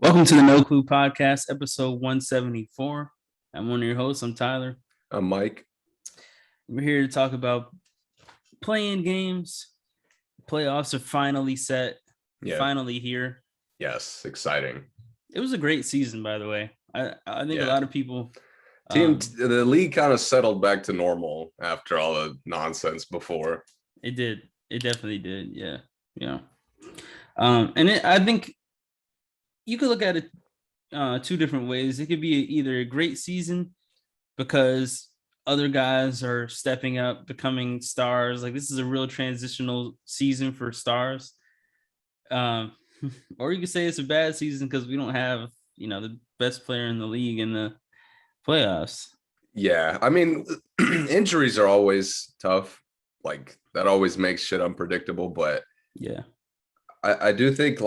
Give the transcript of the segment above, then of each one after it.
Welcome to the No Clue Podcast, episode 174. I'm one of your hosts. I'm Tyler. I'm Mike. We're here to talk about playing games. Playoffs are finally set. Finally here. Yes, exciting. It was a great season, by the way. I think a lot of people... the league kind of settled back to normal after all the nonsense before. It did. It definitely did. Yeah. I think you could look at it two different ways. It could be either a great season because other guys are stepping up, becoming stars. Like, this is a real transitional season for stars. Or you could say it's a bad season because we don't have, the best player in the league in the playoffs. Yeah, I mean, injuries are always tough. Like, that always makes shit unpredictable. But yeah, I do think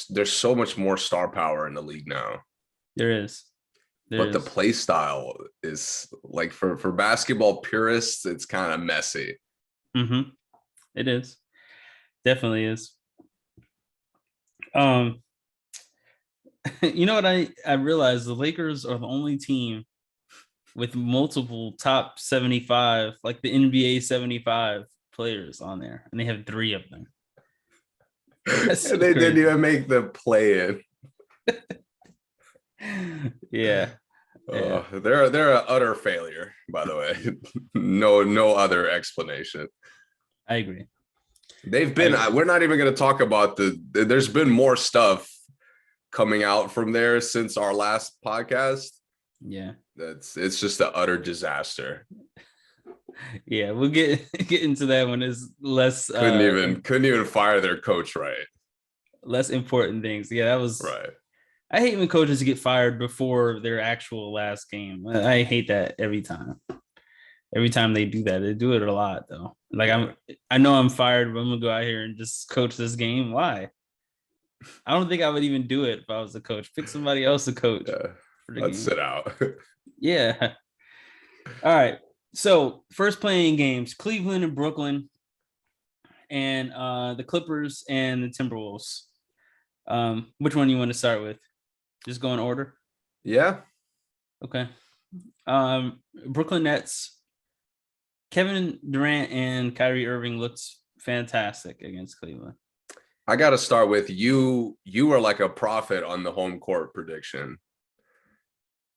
there's so much more star power in the league now. There is. The play style is like for basketball purists, it's kind of messy. Mm-hmm. It is. Definitely is. You know what I realized? The Lakers are the only team with multiple top 75, like the NBA 75 players on there, and they have 3 of them. So they didn't even make the play-in. Yeah. They're an utter failure, by the way. No other explanation. I agree. We're not even going to talk about there's been more stuff coming out from there since our last podcast. Yeah. It's just an utter disaster. Yeah, we'll get into that one. Is less couldn't even fire their coach right. Less important things. Yeah, that was right. I hate when coaches get fired before their actual last game. I hate that every time. Every time they do that, they do it a lot though. Like, I know I'm fired, but I'm gonna go out here and just coach this game. Why? I don't think I would even do it if I was the coach. Pick somebody else to coach. Yeah, let's sit out. Yeah. All right. So first playing games, Cleveland and Brooklyn, and the Clippers and the Timberwolves. Which one you want to start with? Just go in order? Yeah. Okay. Brooklyn Nets. Kevin Durant and Kyrie Irving looked fantastic against Cleveland. I got to start with you. You were like a prophet on the home court prediction.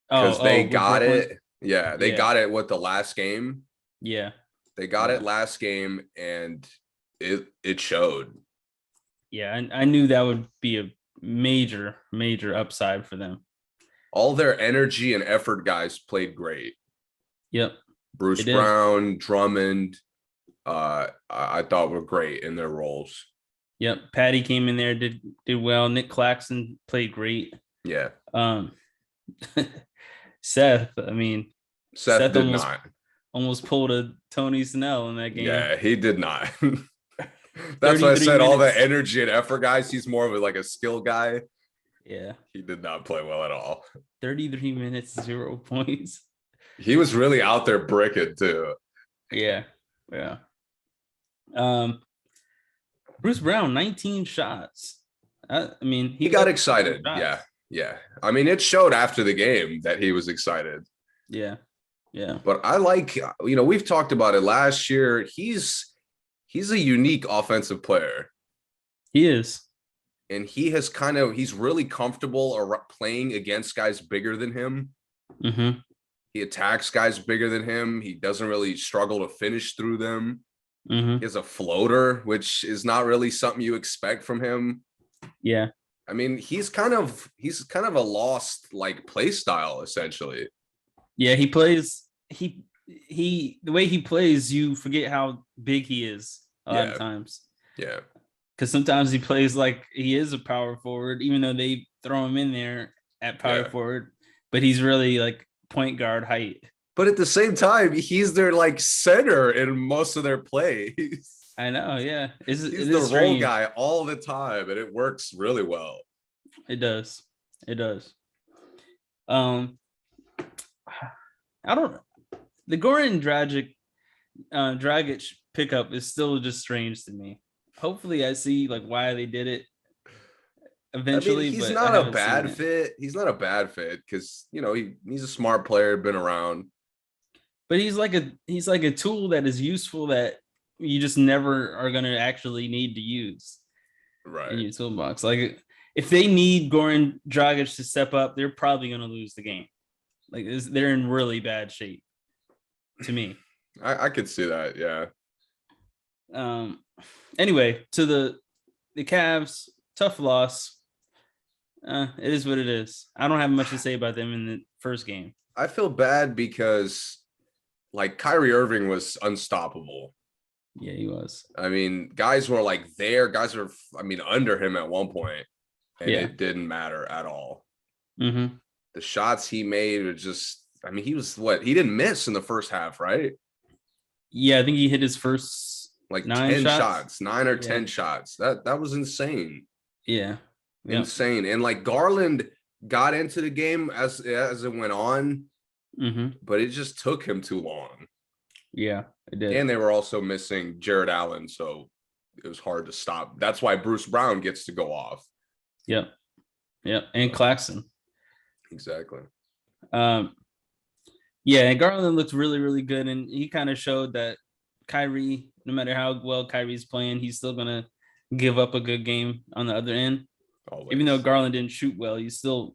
Because they got it. Yeah, they got it with the last game. Yeah. They got it last game, and it showed. Yeah, I knew that would be a major upside for them. All their energy and effort guys played great. Yep. Bruce Brown, Drummond, I thought were great in their roles. Yep. Patty came in there, did well. Nick Claxton played great. Yeah. Seth did almost pulled a Tony Snell in that game. Yeah, he did not. That's why I said all the energy and effort guys. He's more of a skill guy. Yeah. He did not play well at all. 33 minutes, 0 points. He was really out there bricking too. Yeah. Yeah. Bruce Brown, 19 shots. He got excited. Yeah. Yeah. I mean, it showed after the game that he was excited. Yeah. Yeah. But I like, we've talked about it last year. He's a unique offensive player. He is. And he's really comfortable playing against guys bigger than him. Mm-hmm. He attacks guys bigger than him. He doesn't really struggle to finish through them. Mm-hmm. He has a floater, which is not really something you expect from him. Yeah. I mean, he's kind of a lost play style essentially. Yeah, he plays the way he plays, you forget how big he is a lot of times. Yeah. Because sometimes he plays like he is a power forward, even though they throw him in there at power forward, but he's really point guard height. But at the same time, he's their center in most of their plays. I know, yeah. He's the role guy all the time, and it works really well. It does. It does. I don't know. The Goran Dragic pickup is still just strange to me. Hopefully I see why they did it. eventually. He's but not a bad fit. He's not a bad fit because he's a smart player, been around. But he's like a tool that is useful that you just never are gonna actually need to use in your toolbox. Like if they need Goran Dragic to step up, they're probably gonna lose the game. Like they're in really bad shape. To me, I could see that. Yeah. Anyway, to the Cavs, tough loss. It is what it is. I don't have much to say about them in the first game. I feel bad because like Kyrie Irving was unstoppable. Yeah, he was. I mean, guys were like there. Guys were, under him at one point, and it didn't matter at all. Mm-hmm. The shots he made were just, he was he didn't miss in the first half, right? Yeah, I think he hit his first like 10 shots, 9 or 10 shots. That was insane. Yeah. Insane. And like Garland got into the game as it went on, but it just took him too long. Yeah, it did. And they were also missing Jared Allen, so it was hard to stop. That's why Bruce Brown gets to go off. Yep. And Claxton. Exactly. Yeah, and Garland looked really, really good, and he kind of showed that Kyrie, no matter how well Kyrie's playing, he's still gonna give up a good game on the other end. Always. Even though Garland didn't shoot well, he still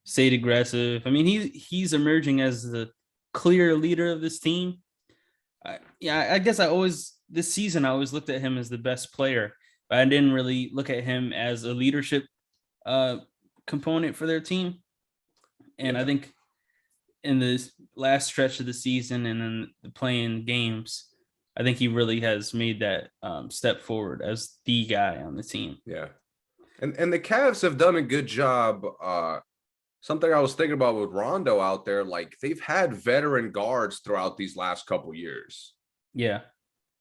stayed aggressive. He's emerging as the clear leader of this team. I guess this season I always looked at him as the best player, but I didn't really look at him as a leadership component for their team. And I think in this last stretch of the season and in the playing games, I think he really has made that step forward as the guy on the team. Yeah. And the Cavs have done a good job. Something I was thinking about with Rondo out there, like they've had veteran guards throughout these last couple years. Yeah.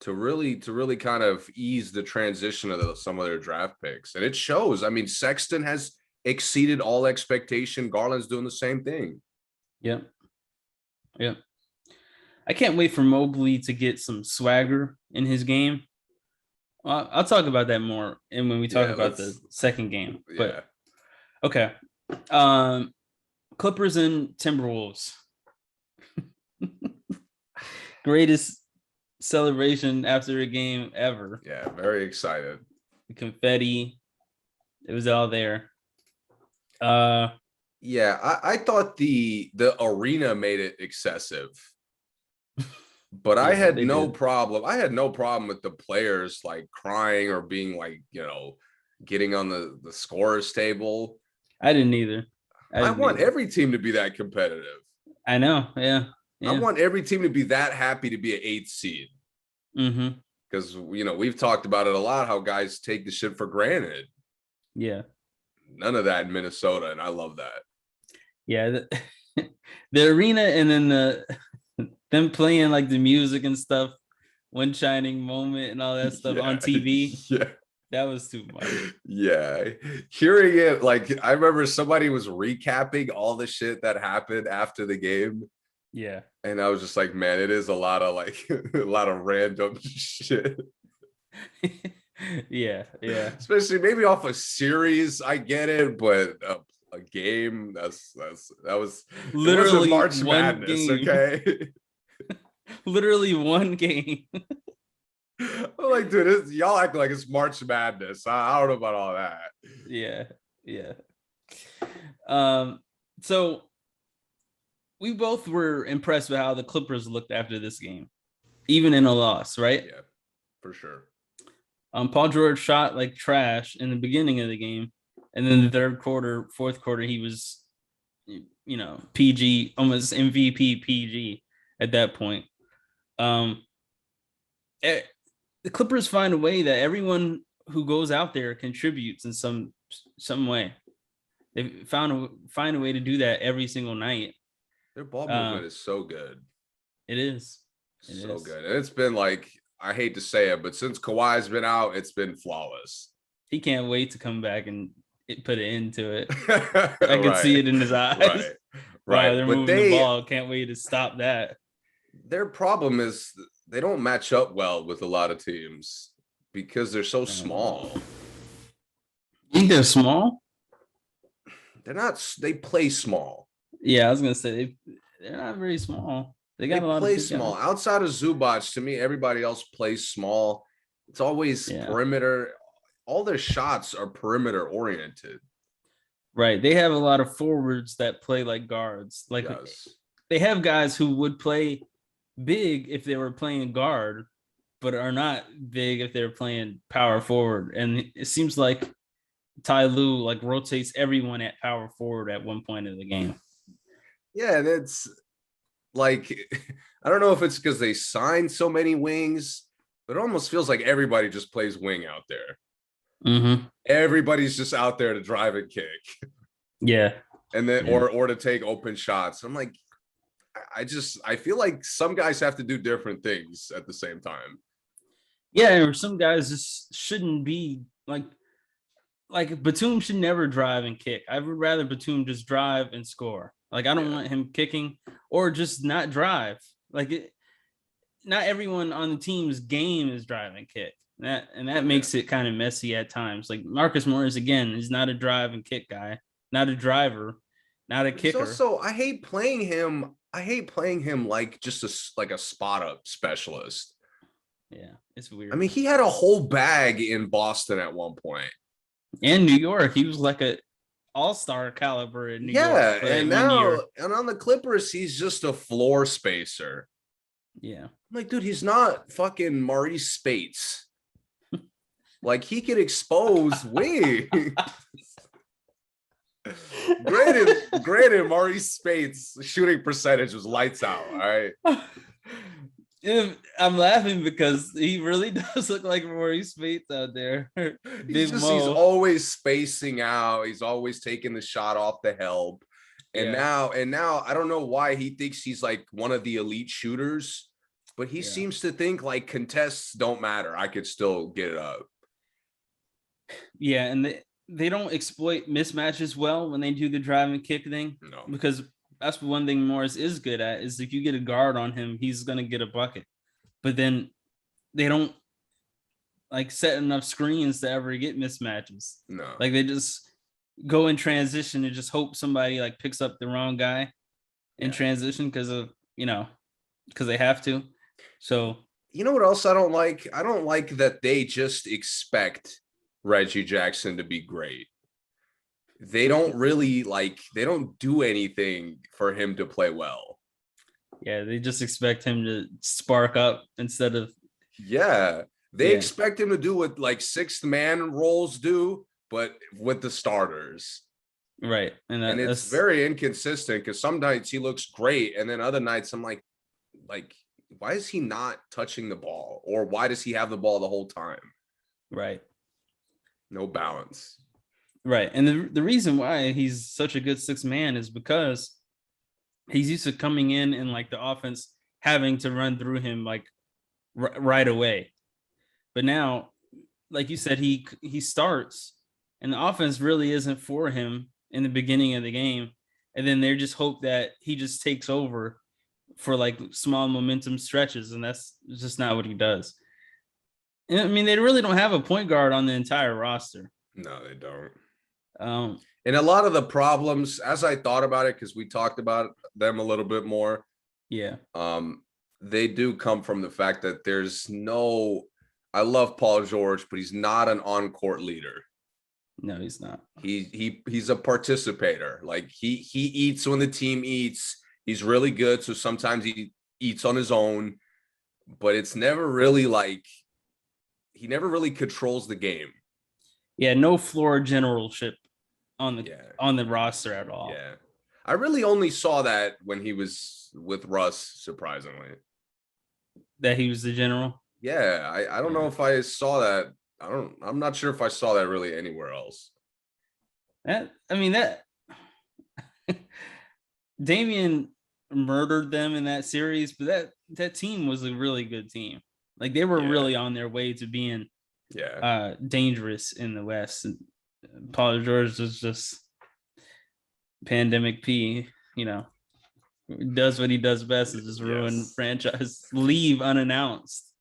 To really kind of ease the transition of some of their draft picks. And it shows. Sexton has exceeded all expectation. Garland's doing the same thing. Yeah. I can't wait for Mobley to get some swagger in his game. I'll talk about that more and when we talk about the second game. But okay. Clippers and Timberwolves. Greatest celebration after a game ever. Yeah, very excited. The confetti. It was all there. Yeah, I thought the arena made it excessive. But I had no problem. I had no problem with the players like crying or being like, getting on the scorer's table. I didn't either. I want every team to be that competitive. I know. Yeah. I want every team to be that happy to be an 8th seed. Mm-hmm. Because, we've talked about it a lot, how guys take the shit for granted. Yeah. None of that in Minnesota, and I love that. Yeah. The arena and then them playing like the music and stuff, one shining moment and all that stuff on TV. Yeah. That was too much. Yeah. Hearing it, like, I remember somebody was recapping all the shit that happened after the game. Yeah. And I was just like, man, it is a lot of random shit. Yeah. Especially maybe off a series, I get it, but a game, that was literally March Madness, game. Okay? Literally one game. I'm like, dude, y'all act like it's March Madness. I don't know about all that. Yeah. So we both were impressed with how the Clippers looked after this game, even in a loss, right? Yeah, for sure. Paul George shot like trash in the beginning of the game, and then the fourth quarter, he was, PG, almost MVP PG at that point. The Clippers find a way that everyone who goes out there contributes in some way. They find a way to do that every single night. Their ball movement is so good. It is. So good. And it's been like, I hate to say it, but since Kawhi's been out, it's been flawless. He can't wait to come back and put it into it. I can see it in his eyes. Right. Wow, they're moving the ball. Can't wait to stop that. Their problem is they don't match up well with a lot of teams because they're so small. You think they're small? They play small. Yeah, I was gonna say they're not very small. They got a lot of big small. guys. Outside of Zubac, to me, everybody else plays small. It's always perimeter. All their shots are perimeter oriented. Right. They have a lot of forwards that play like guards. Like they have guys who would play big if they were playing guard, but are not big if they're playing power forward. And it seems like Ty Lue like rotates everyone at power forward at one point in the game. Yeah, and it's like I don't know if it's because they signed so many wings, but it almost feels like everybody just plays wing out there. Mm-hmm. Everybody's just out there to drive and kick. Yeah. And then or to take open shots. I'm like, I feel like some guys have to do different things at the same time. Yeah, or some guys just shouldn't be like Batum should never drive and kick. I would rather Batum just drive and score. Like I don't want him kicking or just not drive. Like not everyone on the team's game is drive and kick. That makes it kind of messy at times. Like Marcus Morris again is not a drive and kick guy, not a driver, not a kicker. Also, I hate playing him like just a spot up specialist. Yeah, it's weird. I mean, he had a whole bag in Boston at one point. In New York, he was like a all-star caliber in New York. And now and on the Clippers, he's just a floor spacer. Yeah. I'm like, dude, he's not fucking Maurice Spates. Like he could expose wings. Granted, Maurice Spates' shooting percentage was lights out. All right. I'm laughing because he really does look like Maurice Spates out there. He's always spacing out. He's always taking the shot off the help. And now I don't know why he thinks he's like one of the elite shooters, but he seems to think like contests don't matter. I could still get it up. Yeah, and they don't exploit mismatches well when they do the drive and kick thing. No. Because that's one thing Morris is good at is if you get a guard on him, he's going to get a bucket. But then they don't like set enough screens to ever get mismatches. No. Like they just go and just hope somebody like picks up the wrong guy in transition because they have to. So, you know what else I don't like? I don't like that they just expect Reggie Jackson to be great. They don't really they don't do anything for him to play well. Yeah, they just expect him to spark up instead of. Yeah, they expect him to do what like sixth man roles do, but with the starters. Right. And it's very inconsistent because some nights he looks great. And then other nights I'm like, why is he not touching the ball? Or why does he have the ball the whole time? Right. No balance. Right. And the reason why he's such a good sixth man is because he's used to coming in and like the offense having to run through him like right away. But now, like you said, he starts and the offense really isn't for him in the beginning of the game. And then they just hope that he just takes over for like small momentum stretches. And that's just not what he does. And I mean, they really don't have a point guard on the entire roster. No, they don't. And a lot of the problems, as I thought about it, because we talked about them a little bit more. Yeah. They do come from the fact that I love Paul George, but he's not an on-court leader. No, he's not. He's a participator. Like he eats when the team eats. He's really good. So sometimes he eats on his own, but it's never really he never really controls the game. Yeah, no floor generalship on the roster at all. Yeah. I really only saw that when he was with Russ, surprisingly. That he was the general? Yeah, I don't know if I saw that. I'm not sure if I saw that really anywhere else. Damian murdered them in that series, but that team was a really good team. Like they were really on their way to being dangerous in the West. And Paul George was just pandemic P, does what he does best is just ruin franchise, leave unannounced.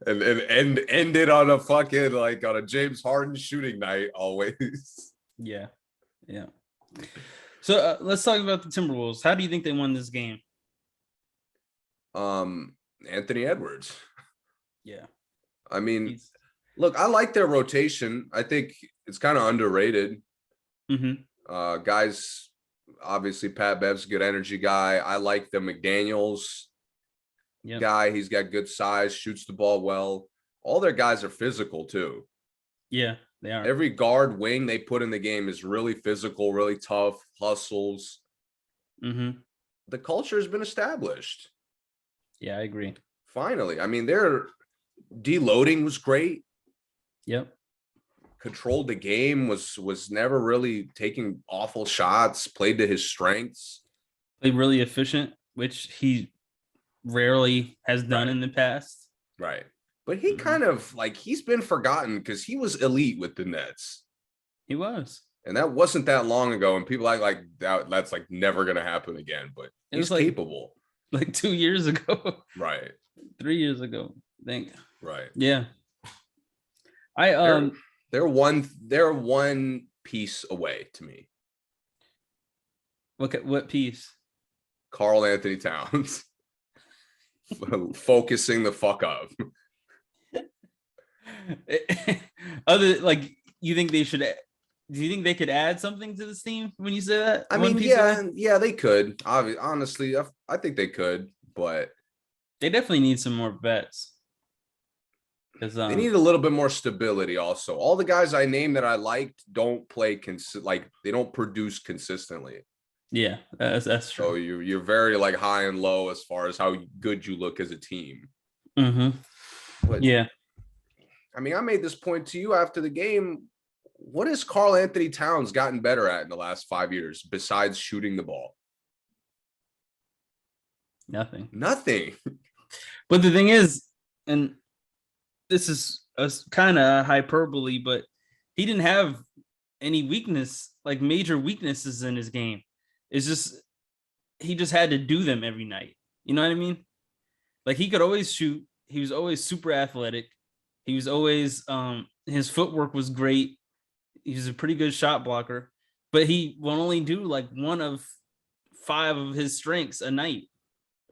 And end it on a fucking on a James Harden shooting night always. Yeah. So let's talk about the Timberwolves. How do you think they won this game? Anthony Edwards. Yeah. I mean, look, I like their rotation. I think it's kind of underrated. Guys, obviously Pat Bev's a good energy guy. I like the McDaniels guy. He's got good size, shoots the ball well. All their guys are physical too. Yeah, they are. Every guard wing they put in the game is really physical, really tough, hustles. The culture has been established. Yeah, I agree. Finally. I mean, their deloading was great. Yep. Controlled the game, was never really taking awful shots, played to his strengths. Played really efficient, which he rarely has done in the past. Right. But he kind of like, he's been forgotten because he was elite with the Nets. He was. And that wasn't that long ago. And people act like that's like never going to happen again. But he's capable. Like 2 years ago. Right. 3 years ago, I think. Right. Yeah. They're one piece away to me. What piece? Karl-Anthony Towns. Focusing the fuck up. You think they should? Do you think they could add something to this team when you say that? I mean, yeah, they could. Honestly, I think they could, but they definitely need some more vets. They need a little bit more stability. Also, all the guys I named that I liked don't play they don't produce consistently. Yeah, that's true. So you're very like high and low as far as how good you look as a team. But yeah, I mean, I made this point to you after the game. What has Karl-Anthony Towns gotten better at in the last 5 years besides shooting the ball? Nothing. But the thing is, and this is a kind of hyperbole, but he didn't have any major weaknesses in his game. It's just he just had to do them every night. You know what I mean? Like he could always shoot. He was always super athletic. He was always his footwork was great. He was a pretty good shot blocker, but he will only do like 1 of 5 of his strengths a night,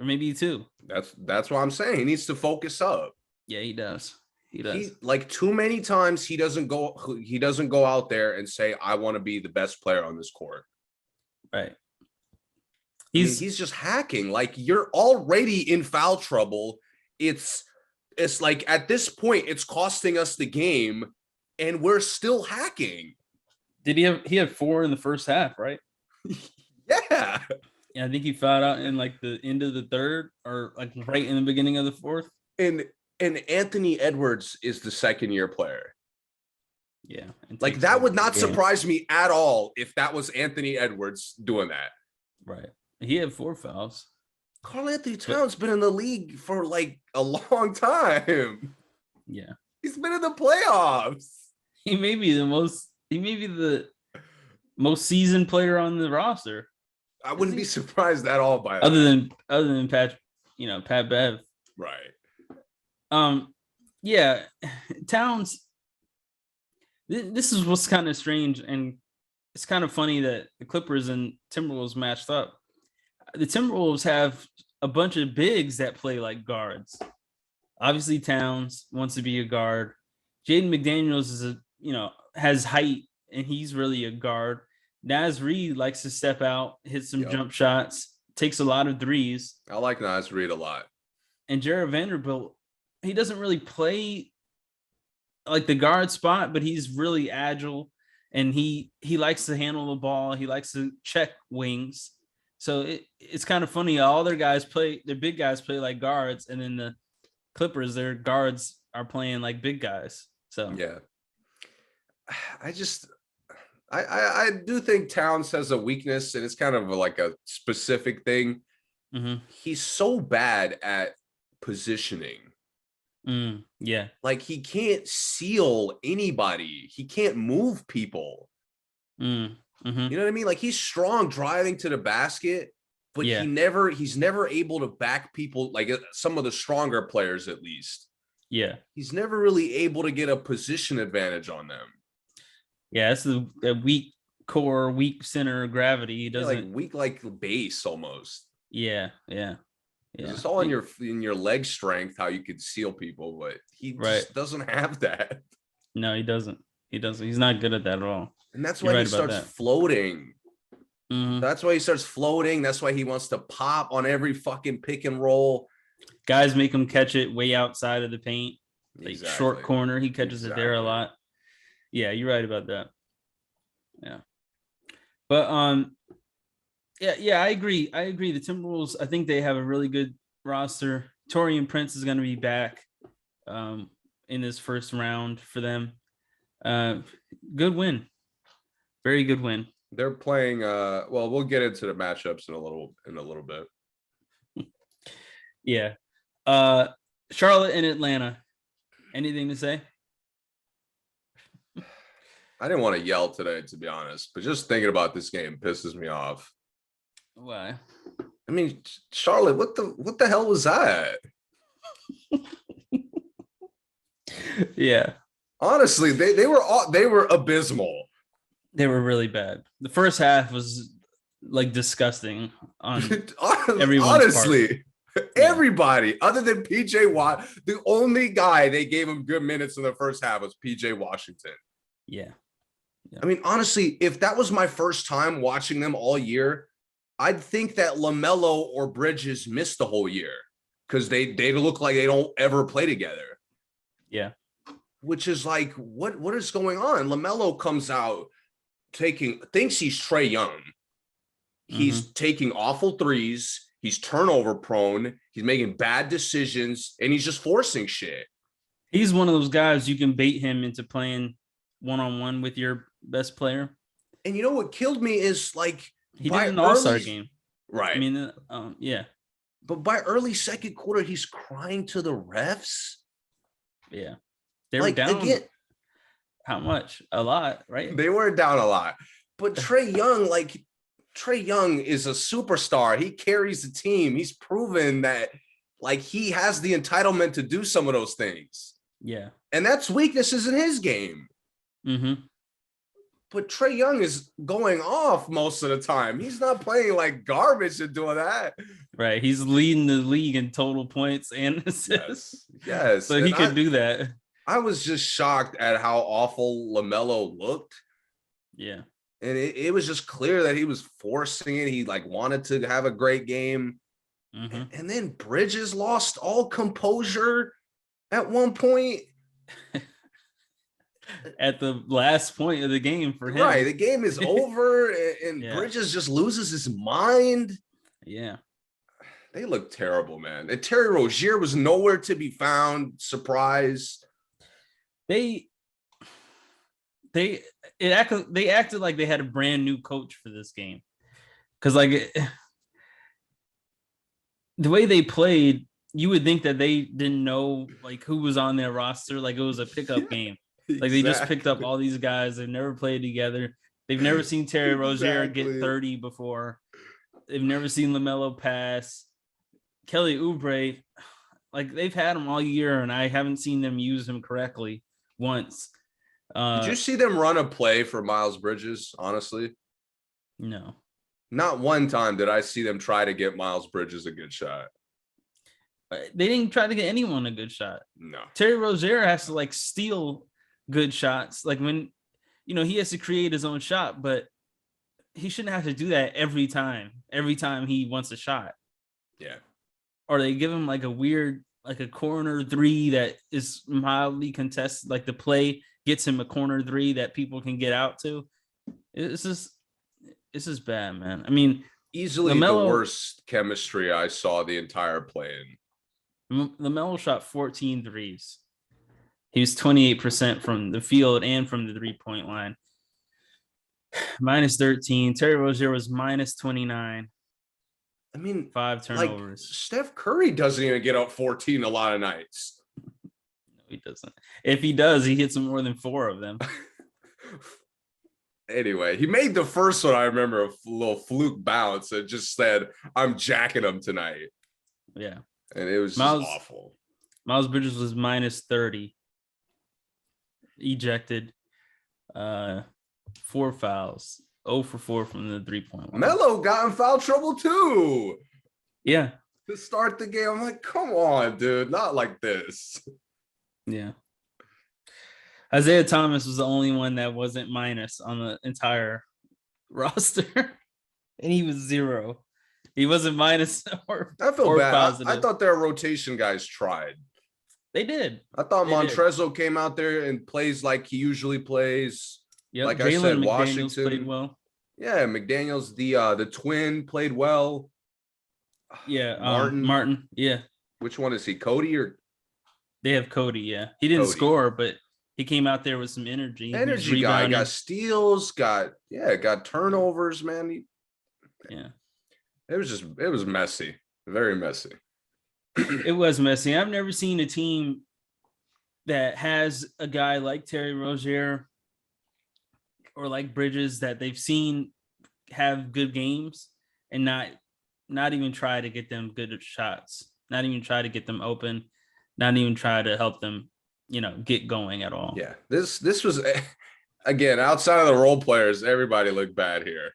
or maybe 2. That's what I'm saying. He needs to focus up. Yeah, he does. He does. Like too many times he doesn't go out there and say, I want to be the best player on this court. Right. He's just hacking. Like you're already in foul trouble. It's like at this point, it's costing us the game and we're still hacking. He had 4 in the first half, right? Yeah. Yeah, I think he fouled out in like the end of the third or like right in the beginning of the fourth. And Anthony Edwards is the second-year player. Yeah. Like that would not surprise me at all if that was Anthony Edwards doing that. Right. He had 4 fouls. Karl-Anthony Towns been in the league for like a long time. Yeah. He's been in the playoffs. He may be the most seasoned player on the roster. I wouldn't be surprised at all by that. Other than Pat Bev. Right. Yeah, Towns. This is what's kind of strange, and it's kind of funny that the Clippers and Timberwolves matched up. The Timberwolves have a bunch of bigs that play like guards. Obviously, Towns wants to be a guard. Jaden McDaniels has height, and he's really a guard. Naz Reid likes to step out, hit some jump shots, takes a lot of threes. I like Naz Reid a lot. And Jared Vanderbilt, he doesn't really play like the guard spot, but he's really agile, and he likes to handle the ball. He likes to check wings. So it's kind of funny. All their big guys play like guards, and then the Clippers, their guards are playing like big guys. So yeah, I do think Towns has a weakness, and it's kind of like a specific thing. He's so bad at positioning. Yeah. Like he can't seal anybody. He can't move people. You know what I mean? Like he's strong driving to the basket, but he's never able to back people, like some of the stronger players at least. Yeah. He's never really able to get a position advantage on them. Yeah, it's a weak core, weak center of gravity. He doesn't like weak like base almost. Yeah. It's all in your leg strength how you could seal people, but he just doesn't have that. No, he doesn't. He's not good at that at all. And that's why he starts floating. Mm-hmm. That's why he starts floating. That's why he wants to pop on every fucking pick and roll. Guys make him catch it way outside of the paint. Like short corner. He catches it there a lot. Yeah, you're right about that. Yeah. But yeah, I agree. The Timberwolves, I think they have a really good roster. Taurean Prince is going to be back in this first round for them. Good win. Very good win. They're playing well, we'll get into the matchups in a little bit. Yeah. Charlotte and Atlanta. Anything to say? I didn't want to yell today, to be honest, but just thinking about this game pisses me off. Why? I mean, Charlotte, what the hell was that? Yeah. Honestly, they were abysmal. They were really bad. The first half was like disgusting on everyone's honestly. Part. Everybody other than PJ Watt, the only guy they gave him good minutes in the first half was PJ Washington. Yeah. I mean, honestly, if that was my first time watching them all year, I'd think that LaMelo or Bridges missed the whole year because they look like they don't ever play together. Yeah. Which is like, what is going on? LaMelo comes out thinks he's Trae Young. He's taking awful threes. He's turnover prone. He's making bad decisions, and he's just forcing shit. He's one of those guys you can bait him into playing one-on-one with your best player. And you know what killed me is like he did an all-star game. Right. I mean, yeah. But by early second quarter, he's crying to the refs. Yeah. They were down. Again, how much? A lot, right? They were down a lot. But Trae Young is a superstar. He carries the team. He's proven that like he has the entitlement to do some of those things. Yeah. And that's weaknesses in his game. Mm-hmm. But Trae Young is going off most of the time. He's not playing like garbage and doing that. Right. He's leading the league in total points and assists. Yes. So he could do that. I was just shocked at how awful LaMelo looked. Yeah. And it was just clear that he was forcing it. He like wanted to have a great game. Mm-hmm. And then Bridges lost all composure at one point. At the last point of the game for him. Right. The game is over and Bridges just loses his mind. Yeah. They look terrible, man. And Terry Rozier was nowhere to be found. Surprise. They acted like they had a brand new coach for this game. Because like the way they played, you would think that they didn't know like who was on their roster. Like it was a pickup game. Like they just picked up all these guys. They've never played together. They've never seen Terry Rozier get 30 before. They've never seen LaMelo pass. Kelly Oubre, like they've had him all year, and I haven't seen them use him correctly once. Did you see them run a play for Miles Bridges? Honestly, no. Not one time did I see them try to get Miles Bridges a good shot. They didn't try to get anyone a good shot. No. Terry Rozier has to like steal good shots. Like when, he has to create his own shot, but he shouldn't have to do that every time he wants a shot. Yeah. Or they give him like a weird, like a corner three that is mildly contested. Like the play gets him a corner three that people can get out to. This is bad, man. I mean, easily LaMelo, the worst chemistry I saw the entire play in. LaMelo shot 14 threes. He was 28% from the field and from the 3-point line. Minus 13. Terry Rozier was minus 29. I mean, 5 turnovers. Like, Steph Curry doesn't even get up 14 a lot of nights. No, he doesn't. If he does, he hits more than 4 of them. Anyway, he made the first one, I remember, a little fluke bounce that just said, I'm jacking him tonight. Yeah. And it was just awful. Miles Bridges was minus 30. Ejected. 4 fouls. 0 for 4 from the 3-point line. Melo got in foul trouble too. Yeah. To start the game, I'm like, come on, dude, not like this. Yeah. Isaiah Thomas was the only one that wasn't minus on the entire roster, and he was 0. He wasn't minus or I feel or bad. positive. I thought their rotation guys tried. They did. I thought Montrezl came out there and plays like he usually plays. Yep. Like Jalen I said, McDaniels Washington played well. Yeah, McDaniels, the twin, played well. Yeah, Martin. Yeah. Which one is he? Cody or? They have Cody. Yeah, he didn't score, but he came out there with some energy. Energy guy, got steals, got turnovers, man. It was messy, very messy. It was messy. I've never seen a team that has a guy like Terry Rozier or like Bridges that they've seen have good games and not even try to get them good shots, not even try to get them open, not even try to help them, get going at all. Yeah, this was, again, outside of the role players, everybody looked bad here.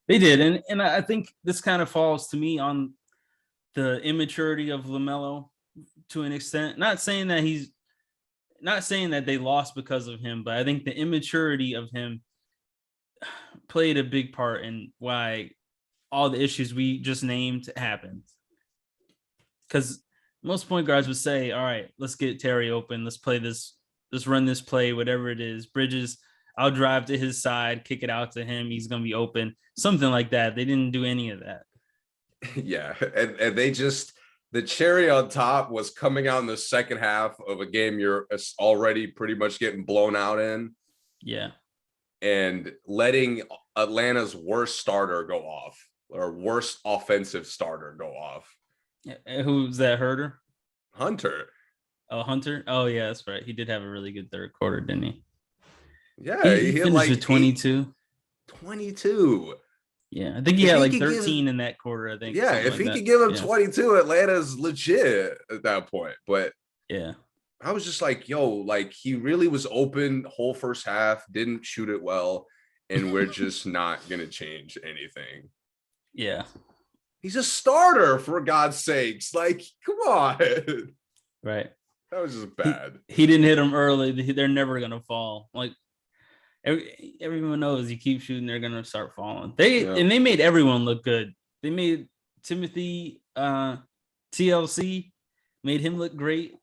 They did, and I think this kind of falls to me on the immaturity of LaMelo to an extent. Not saying that they lost because of him, but I think the immaturity of him played a big part in why all the issues we just named happened. Because most point guards would say, all right, let's get Terry open. Let's play this. Let's run this play, whatever it is. Bridges, I'll drive to his side, kick it out to him. He's going to be open. Something like that. They didn't do any of that. Yeah. And they just, the cherry on top was coming out in the second half of a game you're already pretty much getting blown out in. Yeah. And letting Atlanta's worst starter go off, or worst offensive starter go off. Who's that? Hunter? Oh, Hunter. Oh, yeah, that's right. He did have a really good third quarter, didn't he? Yeah, he finished like with 22. 22. Yeah, I think he had like 13 in that quarter, I think. Yeah, if he could give him 22, Atlanta's legit at that point. But yeah, I was just like, yo, like he really was open whole first half, didn't shoot it well, and we're just not going to change anything. Yeah. He's a starter, for God's sakes. Like, come on. Right. That was just bad. He didn't hit them early. They're never going to fall. Like, everyone knows you keep shooting, they're going to start falling. And they made everyone look good. They made Timothy TLC, made him look great.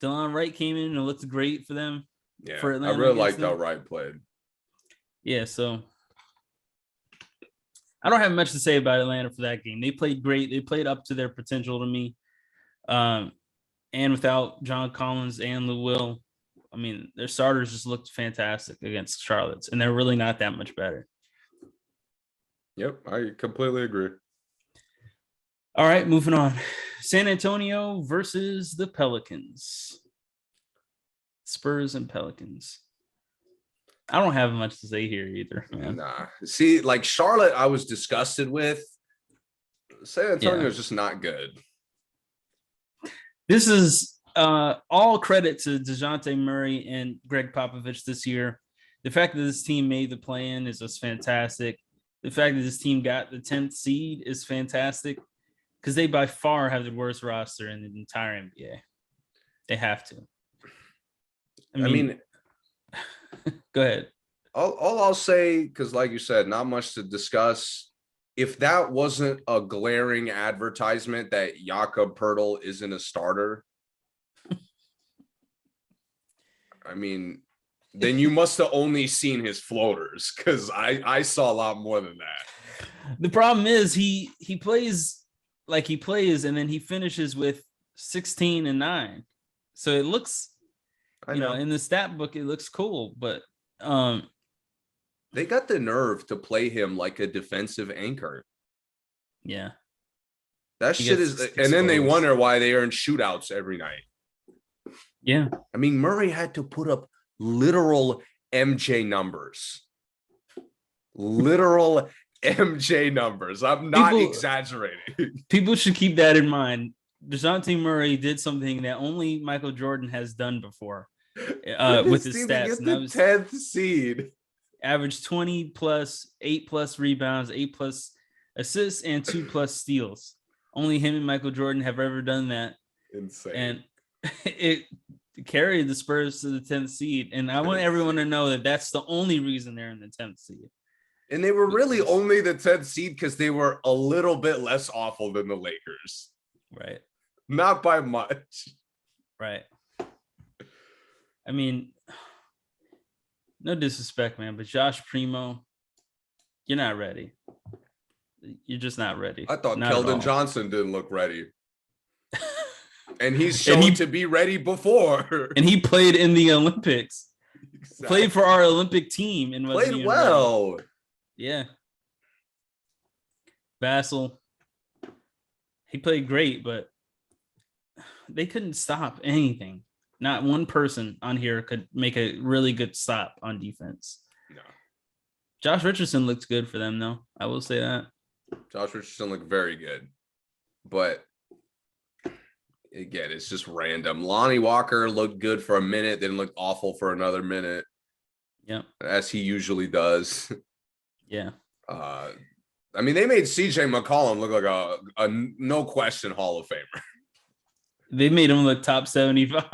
Delon Wright came in and looked great for them. Yeah, for Atlanta, I really liked how Wright played. Yeah, so I don't have much to say about Atlanta for that game. They played great. They played up to their potential to me. And without John Collins and Lou Will, I mean, their starters just looked fantastic against Charlotte's, and they're really not that much better. Yep, I completely agree. All right, moving on. San Antonio versus the Pelicans. Spurs and Pelicans. I don't have much to say here either, man. Nah. See, like Charlotte, I was disgusted with. San Antonio is just not good. This is all credit to DeJounte Murray and Greg Popovich this year. The fact that this team made the play-in is just fantastic. The fact that this team got the 10th seed is fantastic because they by far have the worst roster in the entire NBA. They have to. I mean go ahead. All I'll say, because like you said, not much to discuss. If that wasn't a glaring advertisement that Jakob Poeltl isn't a starter, I mean, then you must have only seen his floaters, because I saw a lot more than that. The problem is he plays like he plays, and then he finishes with 16 and 9. So it looks, in the stat book, it looks cool, but they got the nerve to play him like a defensive anchor. Yeah. That shit is, and then they wonder why they earn shootouts every night. Yeah. I mean, Murray had to put up literal MJ numbers. Literal MJ numbers. I'm not exaggerating. People should keep that in mind. DeJounte Murray did something that only Michael Jordan has done before with his stats. And that was 10th seed. averaged 20 plus, 8 plus rebounds, 8 plus assists, and 2 plus steals. Only him and Michael Jordan have ever done that. Insane. And it carried the Spurs to the 10th seed. And I want everyone to know that that's the only reason they're in the 10th seed. And they were really only the 10th seed because they were a little bit less awful than the Lakers. Right. Not by much. Right. I mean, no disrespect, man, but Josh Primo, you're not ready. You're just not ready. I thought not Keldon Johnson didn't look ready. And he's shown to be ready before. And he played in the Olympics. Exactly. Played for our Olympic team and played well. Ready. Yeah. Vassell, he played great, but they couldn't stop anything. Not one person on here could make a really good stop on defense. No. Josh Richardson looked good for them, though. I will say that. Josh Richardson looked very good. But again, it's just random. Lonnie Walker looked good for a minute, then looked awful for another minute. Yeah. As he usually does. Yeah. I mean, they made CJ McCollum look like a no question Hall of Famer. They made him look top 75.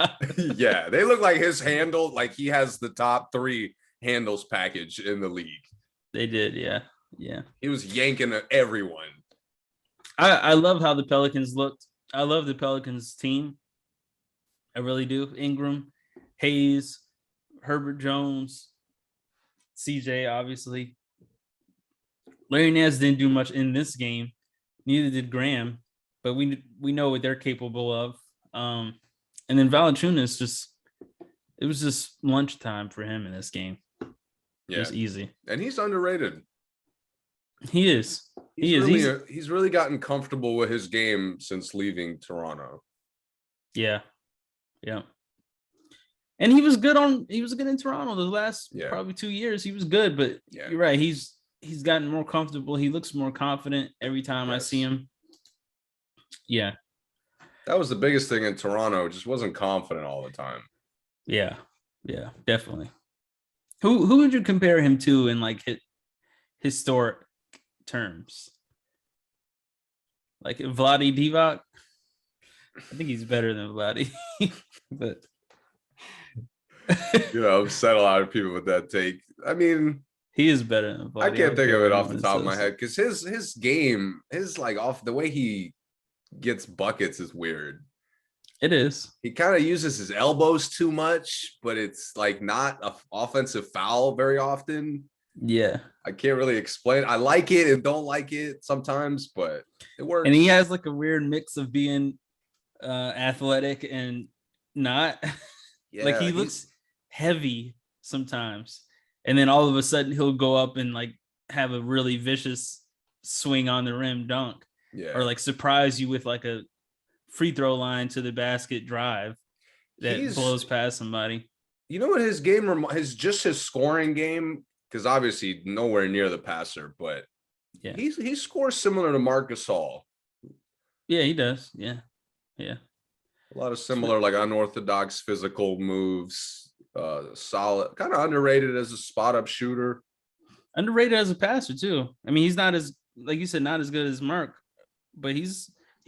Yeah, they look like his handle, like he has the top 3 handles package in the league. They did, yeah. Yeah. He was yanking at everyone. I love how the Pelicans looked. I love the Pelicans team. I really do. Ingram, Hayes, Herbert Jones, CJ, obviously. Larry Nance didn't do much in this game. Neither did Graham, but we know what they're capable of. And then Valanciunas it was just lunchtime for him in this game. Yeah. It was easy. And he's underrated. He is. He's really gotten comfortable with his game since leaving Toronto. Yeah. Yeah. And he was good in Toronto the last probably 2 years. He was good, but you're right. He's gotten more comfortable. He looks more confident every time I see him. Yeah. That was the biggest thing in Toronto. Just wasn't confident all the time. Yeah. Yeah, definitely. Who would you compare him to in like historic terms? Like Vlade Divac? I think he's better than Vlade. But upset a lot of people with that take. I mean, he is better than Vlade. I can't think of it off the top of my head because his game, off the way he gets buckets is weird. It is. He kind of uses his elbows too much, but it's like not an offensive foul very often. Yeah. I can't really explain. I like it and don't like it sometimes, but it works. And he has like a weird mix of being athletic and not. Yeah, like he looks heavy sometimes. And then all of a sudden he'll go up and like have a really vicious swing on the rim dunk. Yeah. Or like surprise you with like a free throw line to the basket drive that blows past somebody. You know what his game his scoring game, because obviously nowhere near the passer, but he scores similar to Marc Gasol. Yeah, he does. Yeah. Yeah. A lot of similar like unorthodox physical moves. Solid, kind of underrated as a spot up shooter. Underrated as a passer too. I mean, he's not as, like you said, not as good as Mark, but he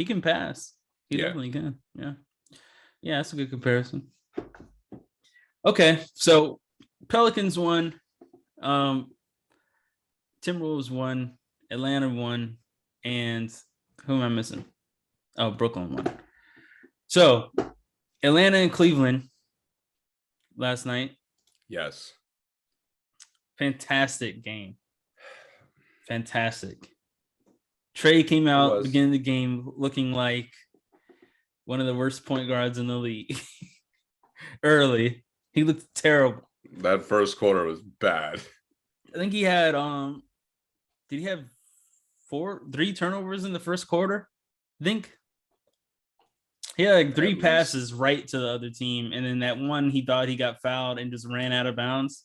can pass. He definitely can. Yeah. Yeah, that's a good comparison. Okay, so Pelicans won. Timberwolves won. Atlanta won. And who am I missing? Oh, Brooklyn won. So Atlanta and Cleveland last night. Yes. Fantastic game. Fantastic. Trae came out beginning of the game looking like one of the worst point guards in the league. Early. He looked terrible. That first quarter was bad. I think he had did he have 3 turnovers in the first quarter? I think he had like 3 passes right to the other team, and then that one he thought he got fouled and just ran out of bounds.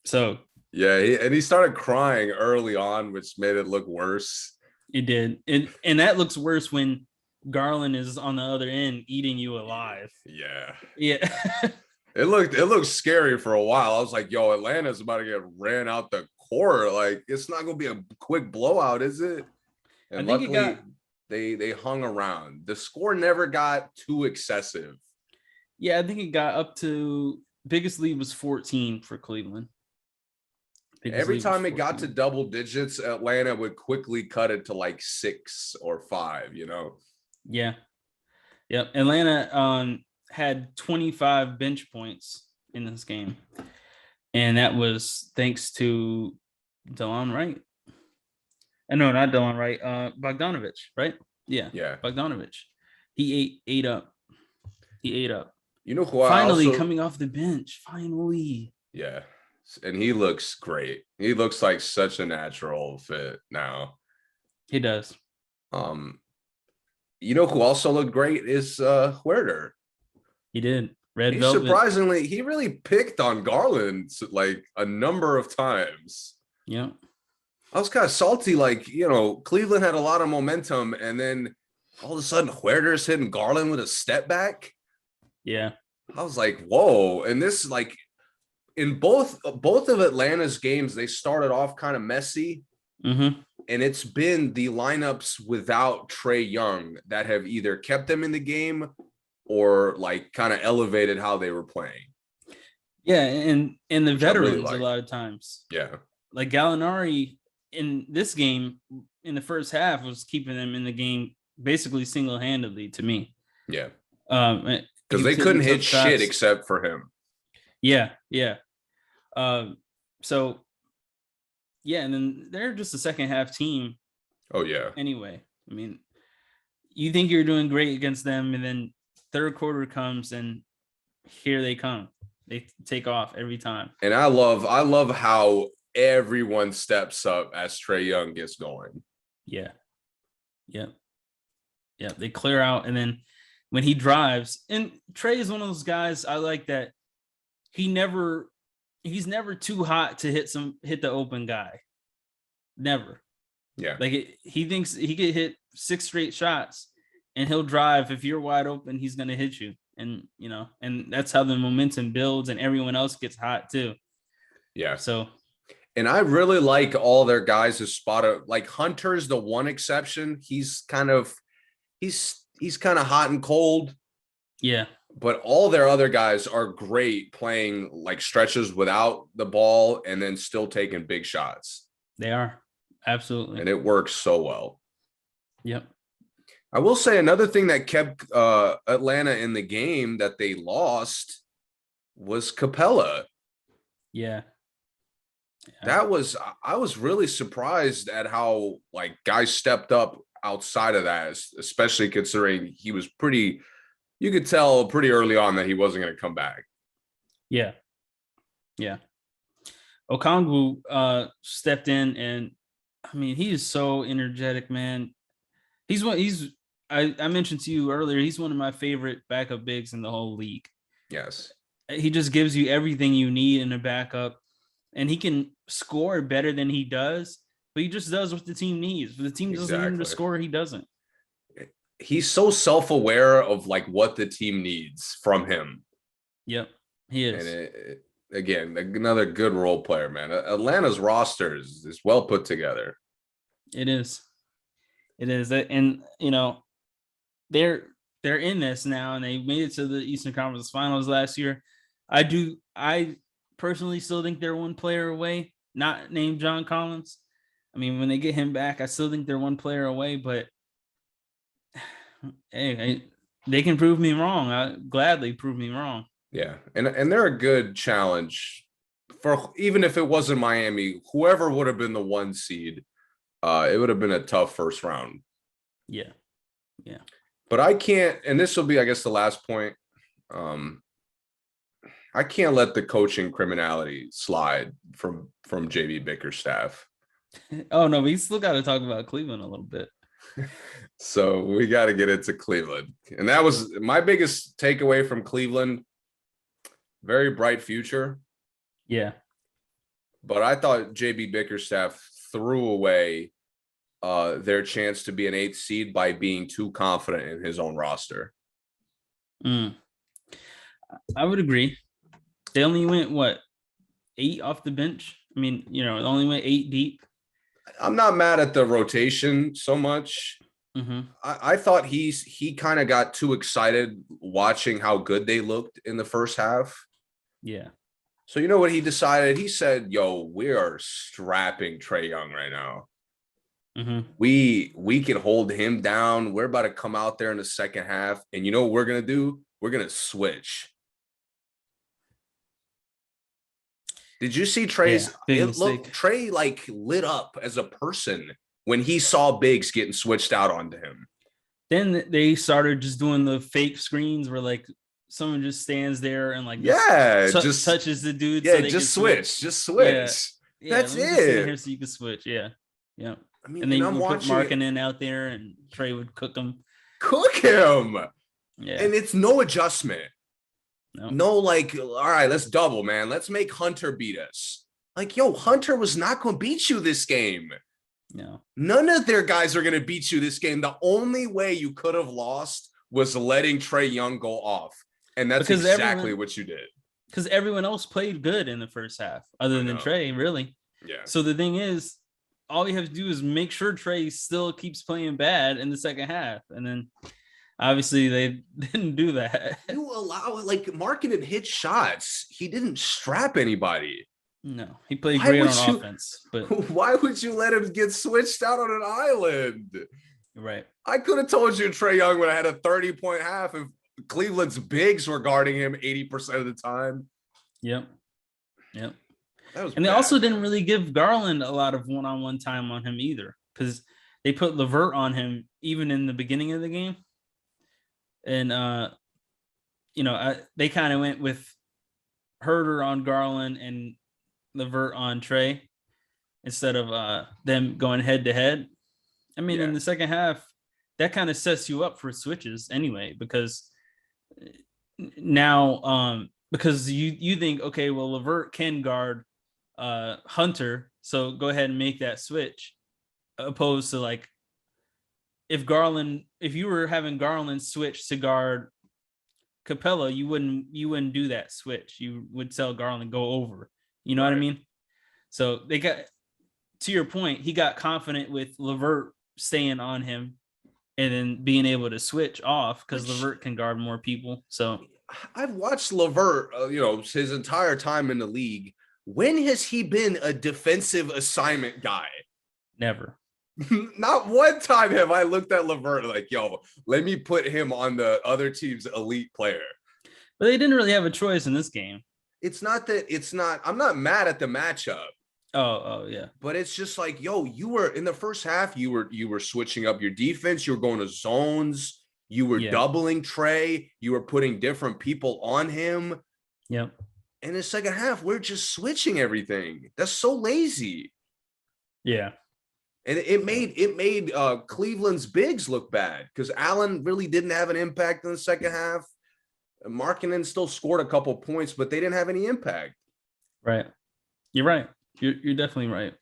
So yeah, he started crying early on, which made it look worse. It did, and that looks worse when Garland is on the other end eating you alive. Yeah. Yeah. It looked scary for a while. I was like, yo, Atlanta's about to get ran out the court. Like, it's not gonna be a quick blowout, is it? I And think it got luckily they hung around. The score never got too excessive. Yeah, I think it got up to biggest lead was 14 for Cleveland. Biggest Every lead was time it got to 14. double digits, Atlanta would quickly cut it to like 6 or 5, Yeah. Yep. Atlanta had 25 bench points in this game. And that was thanks to Delon Wright. No, not Delon Wright. Bogdanovich, right? Yeah. Yeah. Bogdanovich. He ate up. He ate up. You know who I Finally also coming off the bench. Finally. Yeah. And he looks great. He looks like such a natural fit now. He does. You know who also looked great is Huerter. He did. Red He Velvet. surprisingly, he really picked on Garland like a number of times. Yeah. I was kind of salty, like, Cleveland had a lot of momentum, and then all of a sudden Huerter's hitting Garland with a step back. Yeah. I was like, whoa. And this, like, in both of Atlanta's games, they started off kind of messy. Mm-hmm. And it's been the lineups without Trae Young that have either kept them in the game or like kind of elevated how they were playing. Yeah, and the veterans really like. a lot of times. Yeah. Like Gallinari in this game in the first half was keeping them in the game basically single-handedly to me. Yeah. Because they couldn't hit shit except for him. Yeah, yeah. So yeah, and then they're just a second half team. Oh yeah. Anyway, I mean, you think you're doing great against them, and then third quarter comes, and here they come. They take off every time. And I love how everyone steps up as Trae Young gets going. Yeah. Yeah. Yeah. They clear out, and then when he drives, and Trae is one of those guys I like that he's never too hot to hit the open guy. Never. Yeah. Like he thinks he could hit 6 straight shots and he'll drive. If you're wide open, he's going to hit you. And, and that's how the momentum builds and everyone else gets hot too. Yeah. So. And I really like all their guys who spotted, like Hunter's the one exception. He's kind of hot and cold. Yeah. But all their other guys are great playing like stretches without the ball and then still taking big shots. They are. Absolutely. And it works so well. Yep. I will say another thing that kept Atlanta in the game that they lost was Capella. Yeah. I was really surprised at how like guys stepped up outside of that, especially considering he was you could tell pretty early on that he wasn't going to come back. Yeah. Yeah. Okongwu stepped in, and I mean, he is so energetic, man. I mentioned to you earlier, he's one of my favorite backup bigs in the whole league. Yes. He just gives you everything you need in a backup, and he can score better than he does, but he just does what the team needs. If the team doesn't need him to score, he doesn't. He's so self-aware of like what the team needs from him. Yep, he is. And again, another good role player, man. Atlanta's roster is well put together. It is. And they're in this now, and they made it to the Eastern Conference Finals last year. I personally still think they're one player away, not named John Collins. I mean, when they get him back, I still think they're one player away, but hey, they can prove me wrong. I gladly prove me wrong. Yeah, and they're a good challenge for, even if it wasn't Miami, whoever would have been the 1 seed, it would have been a tough first round. Yeah. But I can't, and this will be, I guess, the last point. I can't let the coaching criminality slide from JB Bickerstaff. Oh no, we still got to talk about Cleveland a little bit. So we got to get into Cleveland. And that was my biggest takeaway from Cleveland. Very bright future. Yeah. But I thought JB Bickerstaff threw away their chance to be an 8th seed by being too confident in his own roster. I would agree. They only went what 8 off the bench. I mean, they only went 8 deep. I'm not mad at the rotation so much. Mm-hmm. I thought he kind of got too excited watching how good they looked in the first half. Yeah. So you know what he decided? He said, "Yo, we are strapping Trae Young right now. Mm-hmm. We can hold him down. We're about to come out there in the second half, and you know what we're gonna do? We're gonna switch." Did you see Trae's? Big It mistake. looked Trae like lit up as a person when he saw bigs getting switched out onto him. Then they started just doing the fake screens where like someone just stands there and like just touches the dude so they just can switch. Just Yeah, switch. yeah. That's Let me just stand it. here so you can switch. Yeah, yeah. I mean, And and then I'm we'll put watching it. Markkanen out there, and Trae would cook him. Cook him. Yeah, And it's no adjustment. no. No, like, all right, let's double, man. Let's make Hunter beat us. Like, yo, Hunter was not going to beat you this game. No. None of their guys are going to beat you this game. The only way you could have lost was letting Trae Young go off. And that's Because exactly what you did. Because everyone else played good in the first half, other than Trae, really. Yeah. So the thing is, all you have to do is make sure Trae still keeps playing bad in the second half. And then obviously they didn't do that. You allow it, like Markkanen hit shots. He didn't strap anybody. No, he played great on offense. But why would you let him get switched out on an island? Right. I could have told you Trae Young would have had a 30-point half if Cleveland's bigs were guarding him 80% of the time. Yep. And they also didn't really give Garland a lot of one-on-one time on him either, because they put LeVert on him even in the beginning of the game. And they kind of went with Herder on Garland and LeVert on Trae instead of them going head to head. I mean, in the second half, that kind of sets you up for switches anyway, because now because you think, okay, well, LeVert can guard Hunter, so go ahead and make that switch, opposed to like if you were having Garland switch to guard Capella, you wouldn't do that switch. You would tell Garland go over. You know what I mean? So they got, to your point, he got confident with LeVert staying on him and then being able to switch off because LeVert can guard more people. So I've watched LeVert, his entire time in the league. When has he been a defensive assignment guy? Never. Not one time have I looked at LeVert like, yo, let me put him on the other team's elite player. But they didn't really have a choice in this game. I'm not mad at the matchup. Oh yeah. But it's just like, yo, you were in the first half, you were switching up your defense, you were going to zones, you were doubling Trae, you were putting different people on him. Yep. In the second half, we're just switching everything. That's so lazy. Yeah. And it made Cleveland's bigs look bad because Allen really didn't have an impact in the second half. Markkanen still scored a couple points, but they didn't have any impact. Right. You're right. You're definitely right.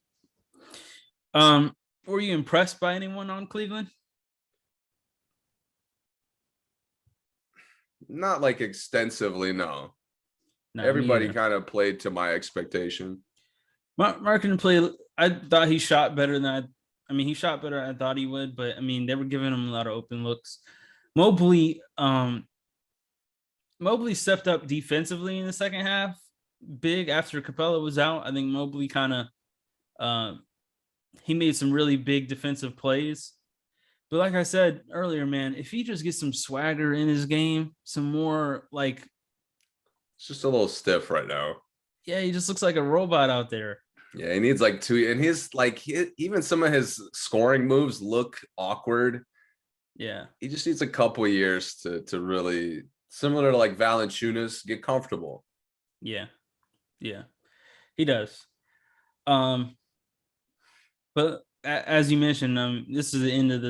Were you impressed by anyone on Cleveland? Not like extensively, no. No, everybody kind of played to my expectation. Markkanen played. I thought he shot better than he shot better than I thought he would, but I mean, they were giving him a lot of open looks. Mobley stepped up defensively in the second half, big after Capella was out. I think Mobley kind of he made some really big defensive plays. But like I said earlier, man, if he just gets some swagger in his game, some more like, it's just a little stiff right now. Yeah, he just looks like a robot out there. Yeah, he needs like two, and even some of his scoring moves look awkward. Yeah, he just needs a couple of years to really, similar to like Valanciunas, get comfortable. Yeah, he does. But as you mentioned, this is the end of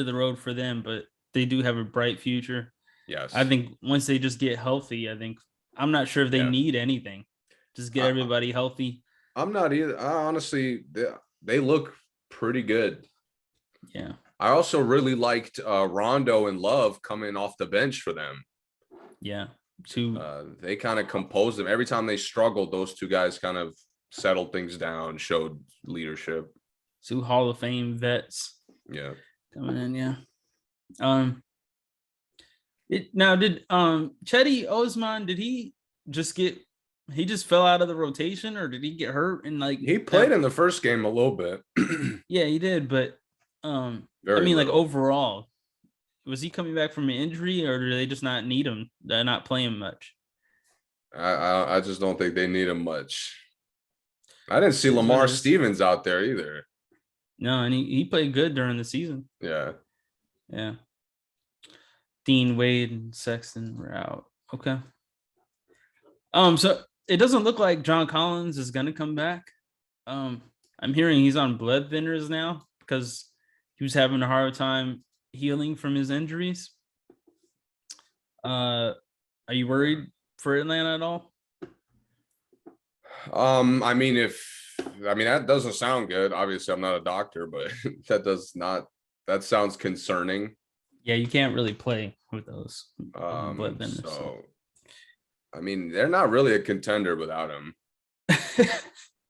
the road for them, but they do have a bright future. Yes, I think once they just get healthy, I'm not sure if they need anything. Just get everybody healthy. I'm not either. Honestly, they look pretty good. Yeah. I also really liked Rondo and Love coming off the bench for them. Yeah. They kind of composed them. Every time they struggled, those two guys kind of settled things down, showed leadership. 2 Hall of Fame vets. Yeah. Coming in, yeah. Did Chetty Osman, did he just fell out of the rotation, or did he get hurt? And like he played in the first game a little bit. Yeah, he did, but like overall, was he coming back from an injury, or do they just not need him? They're not playing much. I just don't think they need him much. I didn't see Lamar Stevens out there either. No, and he played good during the season. Yeah. Yeah. Dean Wade and Sexton were out. Okay. So it doesn't look like John Collins is gonna come back. I'm hearing he's on blood thinners now because he was having a hard time healing from his injuries. Are you worried for Atlanta at all? That doesn't sound good. Obviously, I'm not a doctor, but that sounds concerning. Yeah, you can't really play with those blood thinners. So, they're not really a contender without him.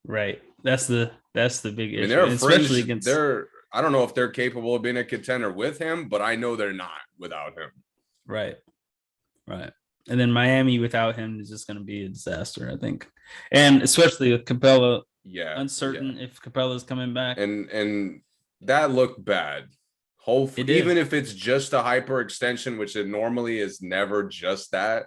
Right. That's the big issue. They're especially against. I don't know if they're capable of being a contender with him, but I know they're not without him. Right. And then Miami without him is just going to be a disaster, I think. And especially with Capella. Yeah. Uncertain if Capella's coming back. And that looked bad. Hopefully, even if it's just a hyperextension, which it normally is never just that.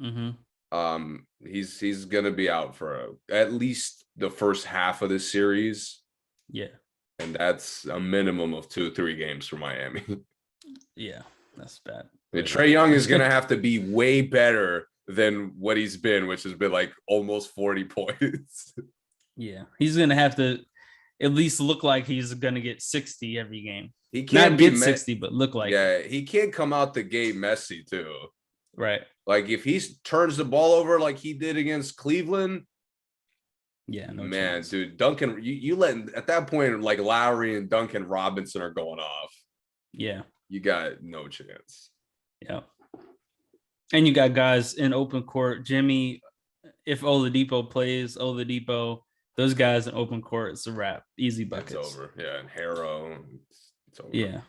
Mm-hmm. He's going to be out for at least the first half of the series. Yeah. And that's a minimum of 2-3 games for Miami. Yeah, that's bad. Trae Young is going to have to be way better than what he's been, which has been like almost 40 points. Yeah, he's going to have to at least look like he's going to get 60 every game. He can't get 60, but look like he can't come out the gate messy too. Right. Like if he turns the ball over like he did against Cleveland. Yeah, no man, chance. Dude, Duncan, you let at that point like Lowry and Duncan Robinson are going off. Yeah, you got no chance. Yeah, and you got guys in open court. Jimmy, if Oladipo plays, those guys in open court, it's a wrap. Easy buckets. It's over. Yeah, and Harrow. It's over. Yeah.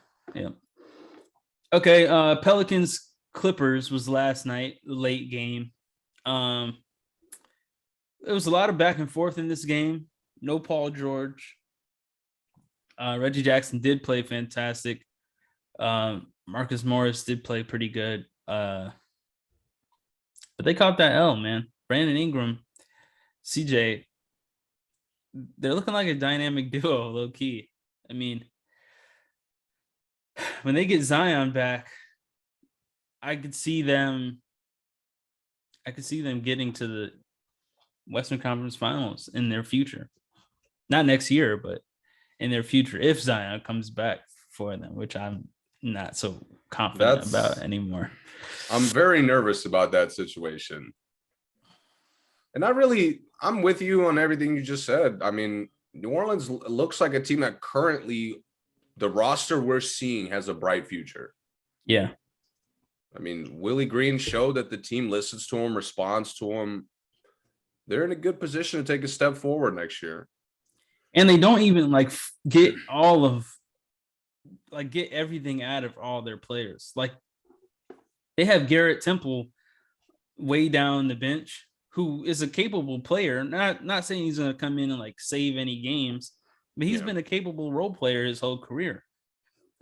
Okay. Pelicans Clippers was last night, late game. There was a lot of back and forth in this game. No Paul George. Reggie Jackson did play fantastic. Marcus Morris did play pretty good. But they caught that L, man. Brandon Ingram, CJ, they're looking like a dynamic duo, low key. When they get Zion back, I could see them getting to the Western Conference Finals in their future. Not next year, but in their future, if Zion comes back for them, which I'm not so confident about anymore. I'm very nervous about that situation. And I'm with you on everything you just said. New Orleans looks like a team that currently the roster we're seeing has a bright future. Yeah. Willie Green showed that the team listens to him, responds to him. They're in a good position to take a step forward next year. And they don't even get everything out of all their players. Like they have Garrett Temple way down the bench, who is a capable player. Not saying he's going to come in and save any games, but he's been a capable role player his whole career.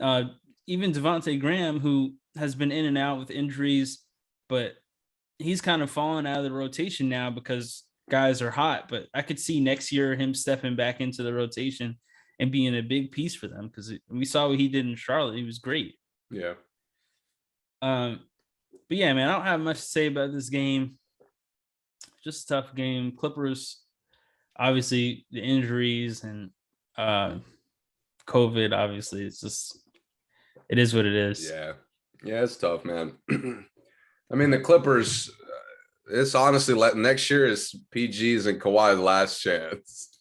Even Devontae Graham, who has been in and out with injuries, but he's kind of fallen out of the rotation now because guys are hot. But I could see next year him stepping back into the rotation and being a big piece for them because we saw what he did in Charlotte. He was great. Yeah. But yeah, man, I don't have much to say about this game. Just a tough game. Clippers, obviously, the injuries and COVID, obviously, it is what it is. Yeah. Yeah, it's tough, man. The Clippers, it's honestly next year is PG's and Kawhi's last chance.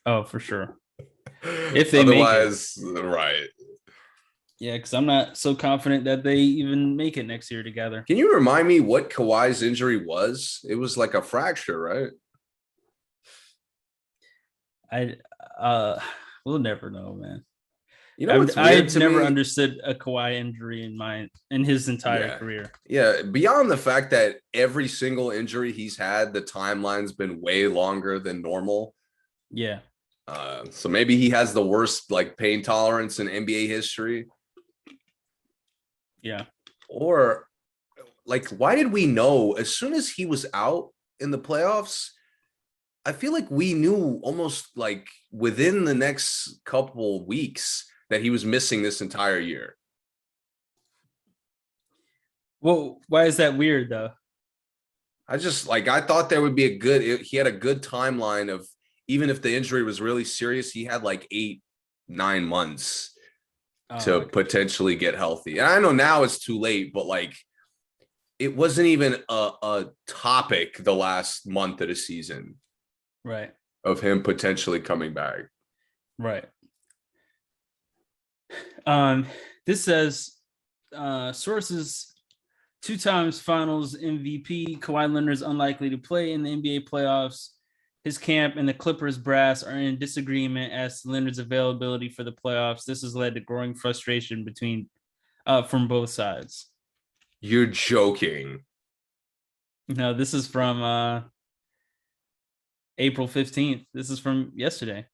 Oh, for sure. If they otherwise, make it. Right. Yeah, because I'm not so confident that they even make it next year together. Can you remind me what Kawhi's injury was? It was like a fracture, right? I uh we'll never know, man. You know what's weird I've to never me? understood a Kawhi injury in his entire Yeah. career. Yeah. Beyond the fact that every single injury he's had, the timeline's been way longer than normal. Yeah. So maybe he has the worst like pain tolerance in NBA history. Yeah. Or like, why did we know as soon as he was out in the playoffs? I feel like we knew almost like within the next couple weeks that he was missing this entire year. Well, why is that weird though? I thought there would be he had a good timeline of, even if the injury was really serious, he had like 8-9 months to potentially get healthy. And I know now it's too late, but like it wasn't even a topic the last month of the season. Right. Of him potentially coming back. Right. This says sources 2 times finals MVP Kawhi Leonard is unlikely to play in the NBA playoffs. His camp and the Clippers brass are in disagreement as to Leonard's availability for the playoffs. This has led to growing frustration from both sides. You're joking. No, this is from April 15th. This is from yesterday.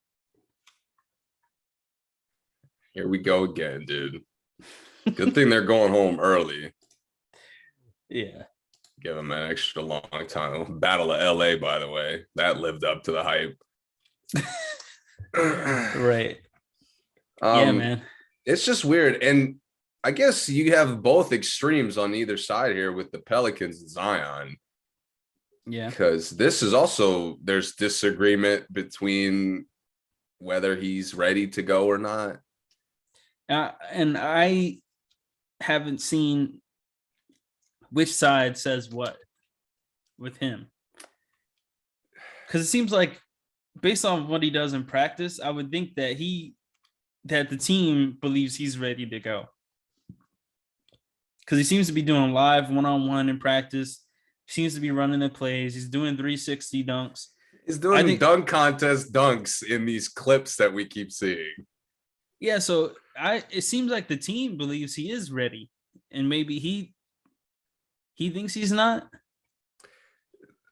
Here we go again, dude. Good thing they're going home early. Yeah. Give them an extra long time. Battle of LA, by the way. That lived up to the hype. Right. Yeah, man. It's just weird. And I guess you have both extremes on either side here with the Pelicans and Zion. Yeah. Because this is also, there's disagreement between whether he's ready to go or not. And I haven't seen which side says what with him. Because it seems like based on what he does in practice, I would think that the team believes he's ready to go. Because he seems to be doing live one-on-one in practice. He seems to be running the plays. He's doing 360 dunks. He's doing dunk contest dunks in these clips that we keep seeing. Yeah, so it seems like the team believes he is ready, and maybe he thinks he's not.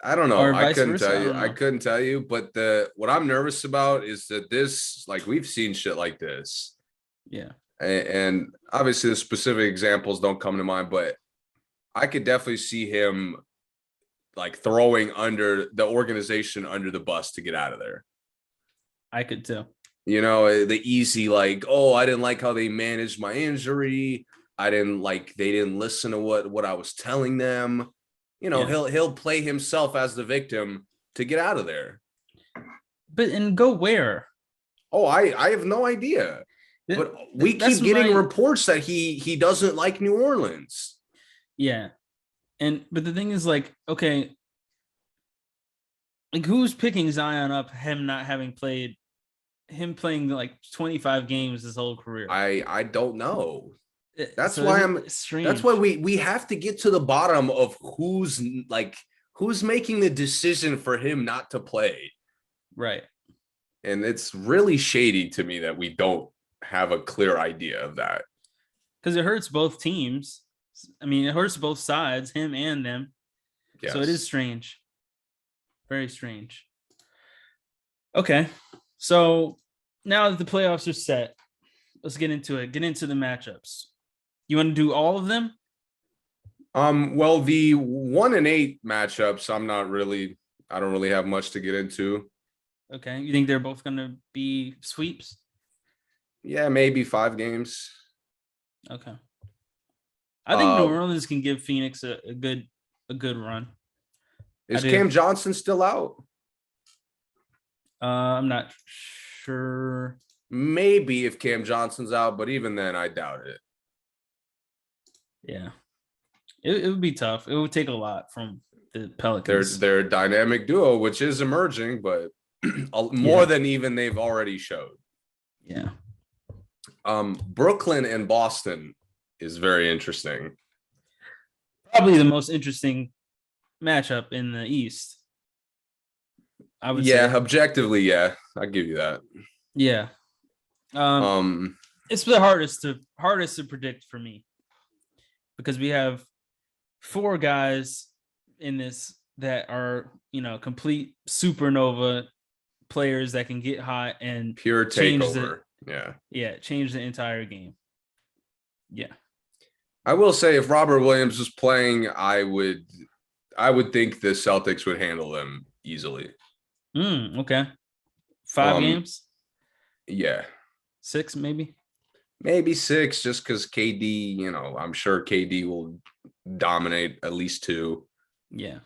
I don't know. Or I vice couldn't versa, tell you. I I couldn't tell you. But what I'm nervous about is that this, like, we've seen shit like this. Yeah. And obviously the specific examples don't come to mind, but I could definitely see him like throwing the organization under the bus to get out of there. I could too. You know, the easy, like, oh, I didn't like how they managed my injury. They didn't listen to what I was telling them. You know, yeah. He'll play himself as the victim to get out of there. And go where? Oh, I have no idea. But we keep getting reports that he doesn't like New Orleans. Yeah. But the thing is, like, okay, like who's picking Zion up, him playing like 25 games his whole career? I don't know. That's why we have to get to the bottom of who's making the decision for him not to play. Right. And it's really shady to me that we don't have a clear idea of that. Because it hurts both teams. I mean, it hurts both sides, him and them. Yes. So it is strange. Very strange. Okay. So now that the playoffs are set, let's get into it. Get into the matchups. You want to do all of them? Well, the 1 and 8 matchups, I don't really have much to get into. Okay. You think they're both going to be sweeps? Yeah, maybe 5 games. Okay. I think New Orleans can give Phoenix a good run. Is Cam Johnson still out? I'm not sure. Maybe if Cam Johnson's out, but even then, I doubt it. Yeah. It would be tough. It would take a lot from the Pelicans. They're a dynamic duo, which is emerging, but more than even they've already showed. Yeah. Brooklyn and Boston is very interesting. Probably the most interesting matchup in the East. I would say. Objectively, yeah, I give you that. Yeah. It's the hardest to predict for me because we have 4 guys in this that are, complete supernova players that can get hot and pure takeover. Change the entire game. Yeah. I will say if Robert Williams was playing, I would think the Celtics would handle them easily. Okay. 5 games? Yeah. 6 maybe? Maybe 6 just because KD, I'm sure KD will dominate at least 2. Yeah.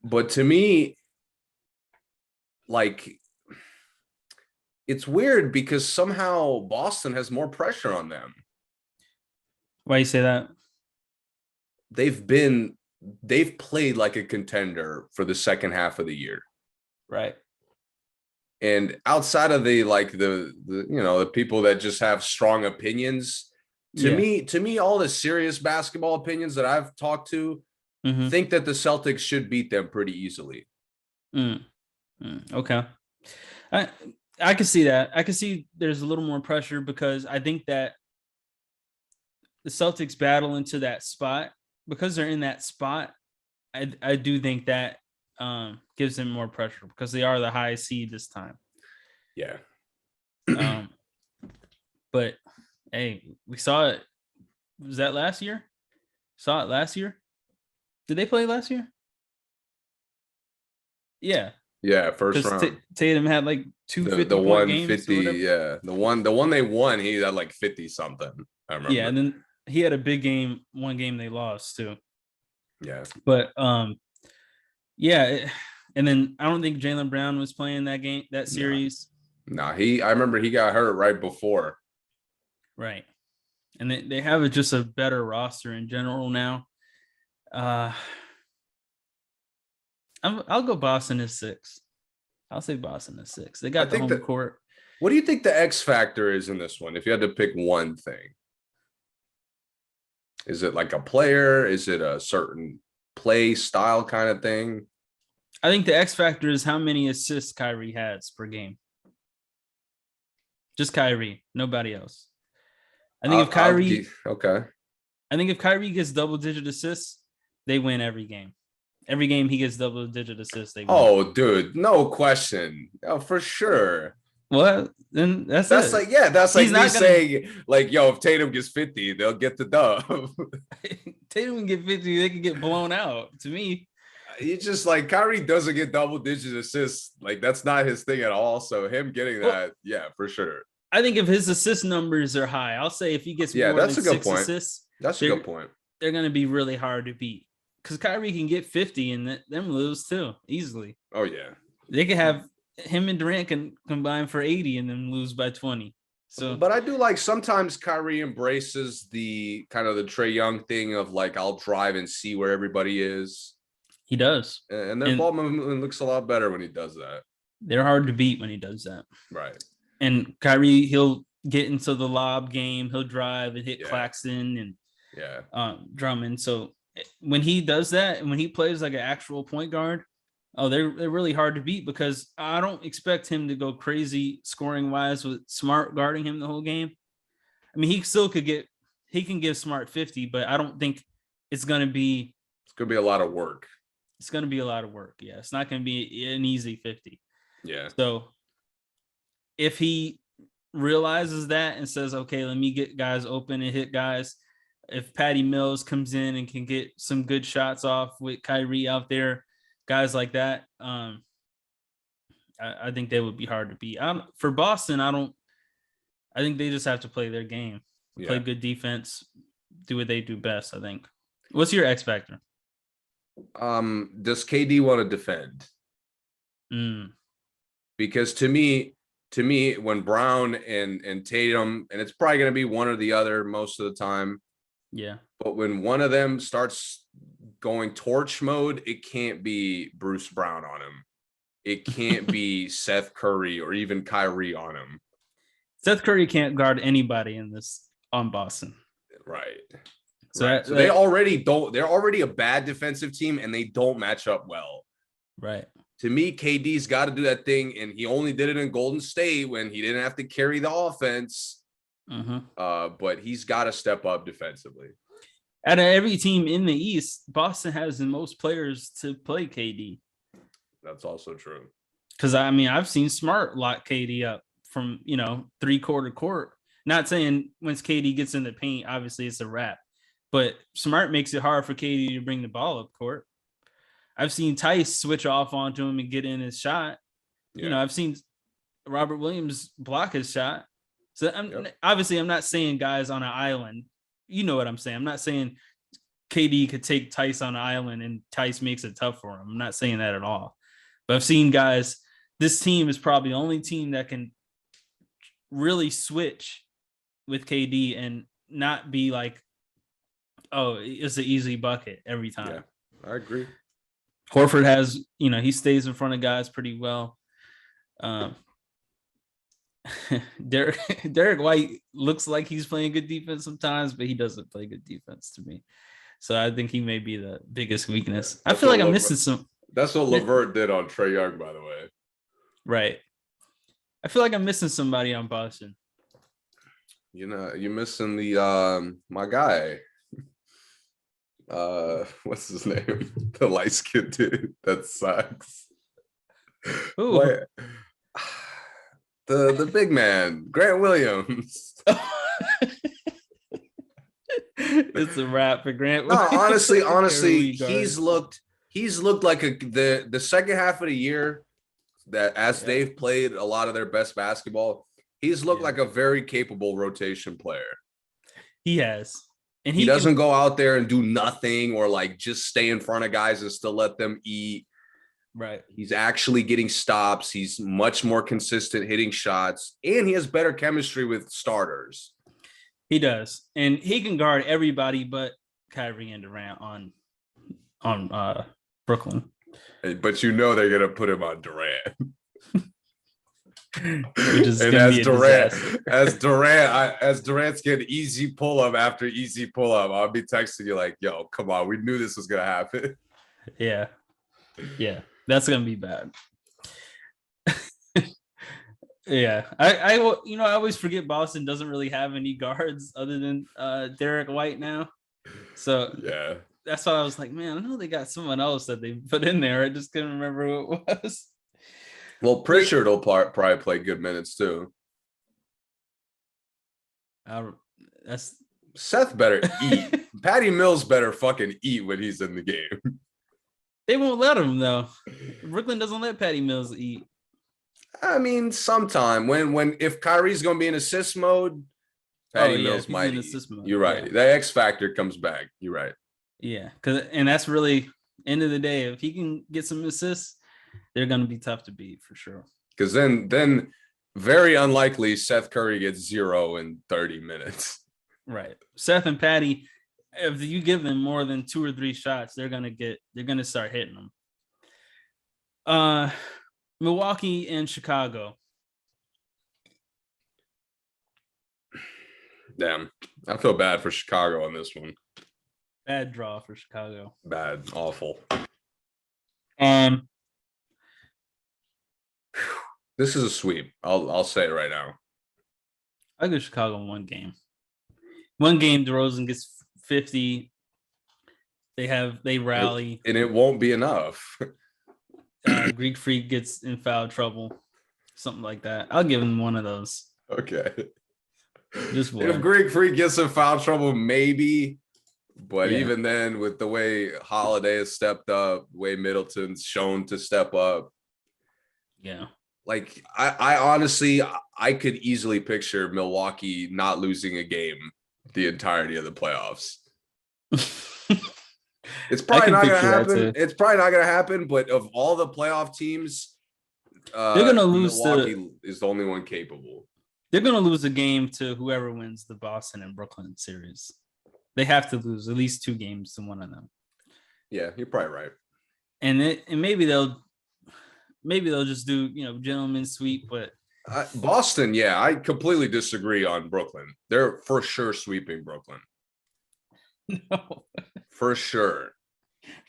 But to me, like, it's weird because somehow Boston has more pressure on them. Why you say that? They've played like a contender for the second half of the year. Right. And outside of the people that just have strong opinions, to me, all the serious basketball opinions that I've talked to think that the Celtics should beat them pretty easily. Okay. I can see that. I can see there's a little more pressure because I think that the Celtics battle into that spot because they're in that spot. I do think that gives them more pressure because they are the highest seed this time. Yeah. But hey, we saw it. Was that last year? Saw it last year? Did they play last year? Yeah. Yeah, first round. Tatum had like 250 the 150, yeah. The one they won, he had like 50 something. I remember. Yeah, and then he had a big game, one game they lost too. Yeah. But yeah, and then I don't think Jaylen Brown was playing that series. No, I remember he got hurt right before. Right. And they have just a better roster in general now. I'll go Boston as 6. I'll say Boston as 6. They got the home court. What do you think the X factor is in this one? If you had to pick one thing, is it like a player? Is it a certain play style kind of thing? I think the X factor is how many assists Kyrie has per game. Just Kyrie, nobody else. I think if Kyrie gets double-digit assists, they win every game. Every game he gets double-digit assists, they win. Oh, dude, no question. Oh, for sure. Well, then that's like me saying, like, yo, if Tatum gets 50, they'll get the dub. Tatum can get 50, they can get blown out. To me, he's just like Kyrie doesn't get double-digit assists. Like, that's not his thing at all. So him getting that, yeah, for sure. I think if his assist numbers are high, I'll say if he gets more than 6 assists, that's a good point. They're going to be really hard to beat because Kyrie can get 50 and them lose too easily. Oh yeah, they can have him and Durant can combine for 80 and then lose by 20. So, but I do like sometimes Kyrie embraces the kind of the Trae Young thing of like I'll drive and see where everybody is. He does, and their ball movement looks a lot better when he does that. They're hard to beat when he does that. Right. And Kyrie, he'll get into the lob game. He'll drive and hit Claxton and Drummond. So when he does that and when he plays like an actual point guard, they're really hard to beat because I don't expect him to go crazy scoring wise with Smart guarding him the whole game. I mean, he can give Smart 50, but I don't think it's going to be a lot of work. It's going to be a lot of work. Yeah. It's not going to be an easy 50. Yeah. So if he realizes that and says, okay, let me get guys open and hit guys. If Patty Mills comes in and can get some good shots off with Kyrie out there, guys like that, I think they would be hard to beat. For Boston, I think they just have to play their game, play good defense, do what they do best, I think. What's your X factor? Does KD want to defend? Because to me, when Brown and Tatum, and it's probably going to be one or the other most of the time. Yeah. But when one of them starts going torch mode, it can't be Bruce Brown on him. It can't be Seth Curry or even Kyrie on him. Seth Curry can't guard anybody in this on Boston. Right. So, right. So they already don't. They're already a bad defensive team, and they don't match up well. Right. To me, KD's got to do that thing, and he only did it in Golden State when he didn't have to carry the offense. But he's got to step up defensively. Out of every team in the East, Boston has the most players to play KD. That's also true. Because, I mean, I've seen Smart lock KD up from, 3-quarter court. Not saying once KD gets in the paint, obviously it's a wrap. But Smart makes it hard for KD to bring the ball up court. I've seen Tice switch off onto him and get in his shot. Yeah. I've seen Robert Williams block his shot. So obviously I'm not saying guys on an island. You know what I'm saying. I'm not saying KD could take Tice on an island and Tice makes it tough for him. I'm not saying that at all. But I've seen guys, this team is probably the only team that can really switch with KD and not be like, oh, it's an easy bucket every time. Yeah, I agree. Horford has, he stays in front of guys pretty well. Derek White looks like he's playing good defense sometimes, but he doesn't play good defense to me. So I think he may be the biggest weakness. I feel like I'm missing some. That's what LeVert did on Trae Young, by the way. Right. I feel like I'm missing somebody on Boston. You're missing the my guy. What's his name? The light skinned dude that sucks. The big man, Grant Williams. It's a wrap for Grant Williams. No, honestly, he's looked like the second half of the year that they've played a lot of their best basketball, he's looked like a very capable rotation player. He has. And he doesn't go out there and do nothing or like just stay in front of guys and still let them eat. Right. He's actually getting stops. He's much more consistent hitting shots, and he has better chemistry with starters. He does. And he can guard everybody but Kyrie and Durant on Brooklyn. But they're going to put him on Durant. Which is and as Durant's getting easy pull up after easy pull up, I'll be texting you like, yo, come on, we knew this was gonna happen. Yeah, that's gonna be bad. Yeah, I always forget Boston doesn't really have any guards other than Derek White now. So yeah, that's why I was like, man, I know they got someone else that they put in there. I just couldn't remember who it was. Well, Pritchard will probably play good minutes too. Seth better eat. Patty Mills better fucking eat when he's in the game. They won't let him though. Brooklyn doesn't let Patty Mills eat. I mean, sometime if Kyrie's gonna be in assist mode, Patty Mills might eat. You're right. Yeah. The X factor comes back. You're right. Yeah, and that's really end of the day. If he can get some assists, they're going to be tough to beat for sure. Because then very unlikely Seth Curry gets 0 in 30 minutes. Right. Seth and Patty, if you give them more than 2 or 3 shots, they're going to start hitting them. Milwaukee and Chicago. Damn. I feel bad for Chicago on this one. Bad draw for Chicago. Bad. Awful. This is a sweep. I'll say it right now. I go Chicago in one game. One game, DeRozan gets 50. They rally, and it won't be enough. Greek Freak gets in foul trouble, something like that. I'll give him one of those. Okay. Just one. If Greek Freak gets in foul trouble, maybe. But even then, with the way Holiday has stepped up, the way Middleton's shown to step up. Yeah. Like, I honestly, I could easily picture Milwaukee not losing a game the entirety of the playoffs. It's probably not going to happen. It's probably not going to happen, but of all the playoff teams, they're going to lose. Milwaukee is the only one capable. They're going to lose a game to whoever wins the Boston and Brooklyn series. They have to lose at least 2 games to one of them. Yeah, you're probably right. And maybe they'll just do, gentleman's sweep, but Boston, yeah, I completely disagree on Brooklyn. They're for sure sweeping Brooklyn. No, for sure.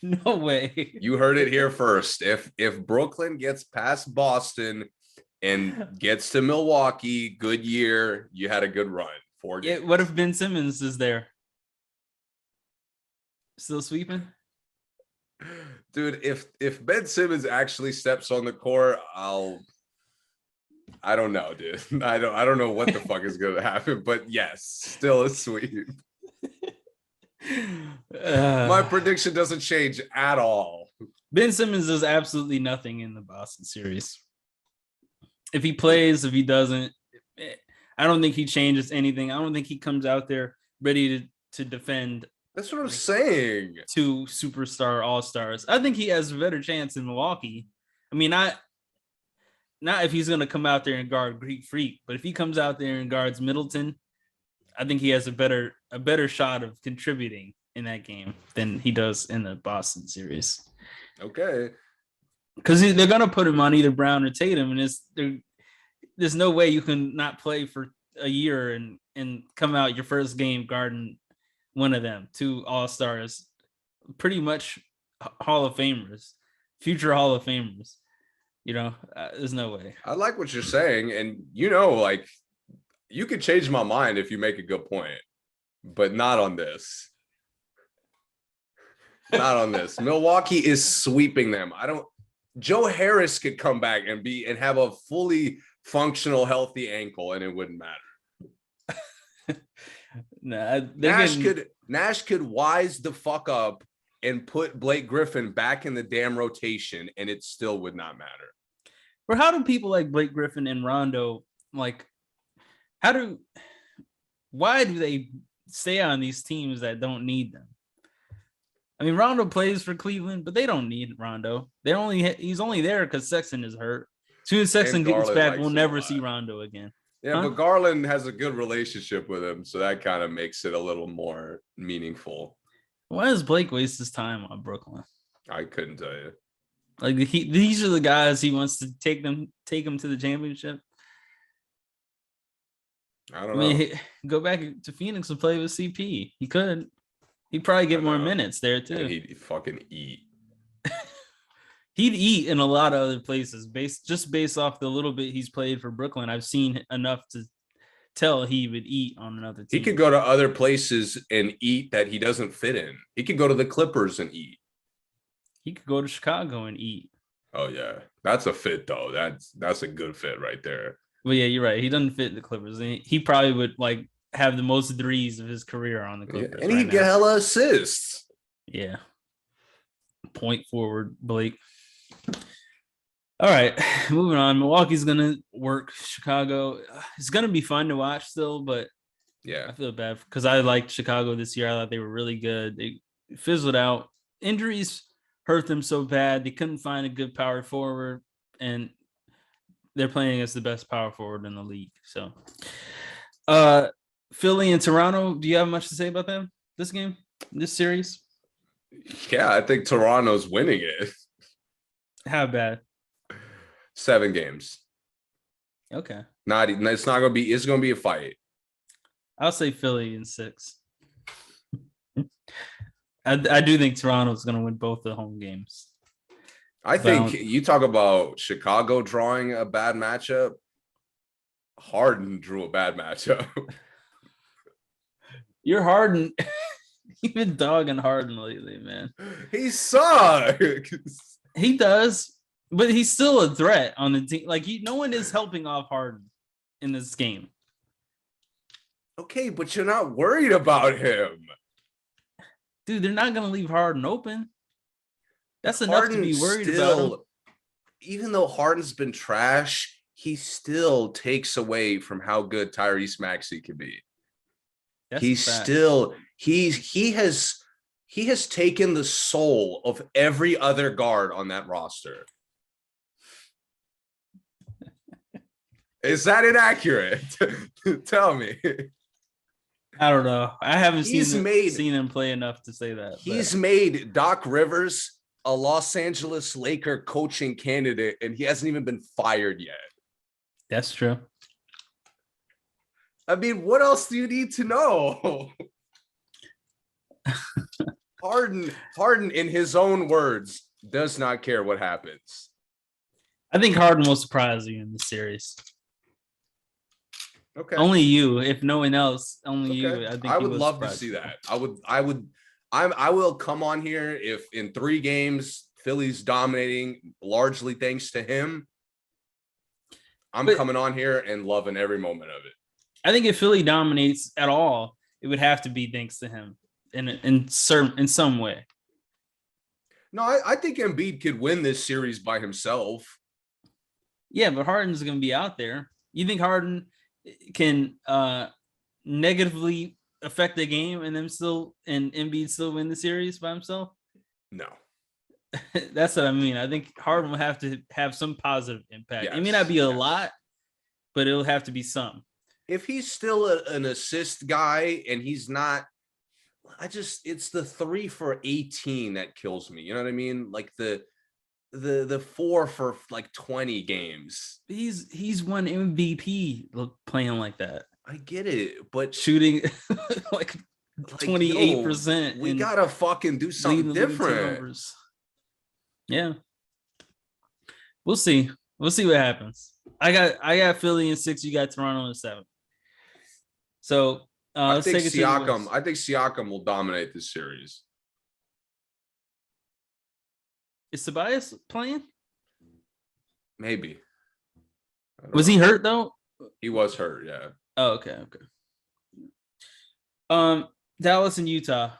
No way. You heard it here first. If Brooklyn gets past Boston and gets to Milwaukee, good year. You had a good run. 4 games. Yeah, what if Ben Simmons is there? Still sweeping? Dude, if Ben Simmons actually steps on the court, I don't know, dude. I don't know what the fuck is gonna happen, but yes, still a sweep. My prediction doesn't change at all. Ben Simmons does absolutely nothing in the Boston series. If he plays, if he doesn't, I don't think he changes anything. I don't think he comes out there ready to defend. That's what I'm saying. 2 superstar all-stars. I think he has a better chance in Milwaukee. I mean, not if he's going to come out there and guard Greek Freak, but if he comes out there and guards Middleton, I think he has a better shot of contributing in that game than he does in the Boston series. Okay. Because they're going to put him on either Brown or Tatum, and there's no way you can not play for a year and come out your first game guarding one of them, 2 all-stars, pretty much Hall of Famers, future Hall of Famers. There's no way. I like what you're saying, and like you could change my mind if you make a good point, but not on this. Not on this. Milwaukee is sweeping them. Joe Harris could come back and have a fully functional, healthy ankle, and it wouldn't matter. Nash could wise the fuck up and put Blake Griffin back in the damn rotation, and it still would not matter. Or how do people like Blake Griffin and Rondo, why do they stay on these teams that don't need them? I mean, Rondo plays for Cleveland, but they don't need Rondo. He's only there because Sexton is hurt. As soon as Sexton gets back, we'll never see Rondo again. Yeah, but Garland has a good relationship with him, so that kind of makes it a little more meaningful. Why does Blake waste his time on Brooklyn? I couldn't tell you. These are the guys he wants to take them to the championship. I don't know. Go back to Phoenix and play with CP. He could. He'd probably get more minutes there too. And he'd fucking eat. He'd eat in a lot of other places based off the little bit he's played for Brooklyn. I've seen enough to tell he would eat on another team. He could go to other places and eat that he doesn't fit in. He could go to the Clippers and eat. He could go to Chicago and eat. Oh yeah, that's a fit though. That's a good fit right there. Well, yeah, you're right. He doesn't fit the Clippers. He probably would have the most threes of his career on the Clippers. Yeah, and he'd get hella assists. Yeah. Point forward, Blake. All right, moving on. Milwaukee's gonna work Chicago. It's gonna be fun to watch still, but yeah, I feel bad because I liked Chicago this year. I thought they were really good. They fizzled out. Injuries hurt them so bad. They couldn't find a good power forward, and they're playing against the best power forward in the league. So, Philly and Toronto. Do you have much to say about them? This game, this series? Yeah, I think Toronto's winning it. How bad? 7 games. Okay. It's not gonna be. It's gonna be a fight. I'll say Philly in 6. I do think Toronto's gonna win both the home games. I think you talk about Chicago drawing a bad matchup. Harden drew a bad matchup. You're Harden. You've been dogging Harden lately, man. He sucks. He does, but he's still a threat on the team. No one is helping off Harden in this game. Okay, but you're not worried about him. Dude, they're not going to leave Harden open. That's enough to be worried about him. Even though Harden's been trash, he still takes away from how good Tyrese Maxey can be. He has taken the soul of every other guard on that roster. Is that inaccurate? Tell me. I don't know. I haven't seen him play enough to say that. He's made Doc Rivers a Los Angeles Laker coaching candidate, and he hasn't even been fired yet. That's true. I mean, what else do you need to know? Harden, in his own words, does not care what happens. I think Harden will surprise you in the series. Okay. Only you, if no one else, only you. I think I would love to see that. I will come on here if in 3 games Philly's dominating largely thanks to him. I'm coming on here and loving every moment of it. I think if Philly dominates at all, it would have to be thanks to him in some way. No, I think Embiid could win this series by himself. Yeah, but Harden's going to be out there. You think Harden can negatively affect the game and Embiid still win the series by himself? No. That's what I mean. I think Harden will have to have some positive impact. Yes, it may not be a lot, but it'll have to be some. If he's still an assist guy and he's not, it's the 3 for 18 that kills me. You know what I mean? Like the 4 for like 20 games. He's won MVP playing like that. I get it, but shooting like 28%. We gotta fucking do something different. Yeah, we'll see. We'll see what happens. I got Philly in 6. You got Toronto in 7. So let's take it Siakam. I think Siakam will dominate this series. Is Tobias playing? Maybe. Was he hurt though? He was hurt. Yeah. Oh, okay. Dallas and Utah.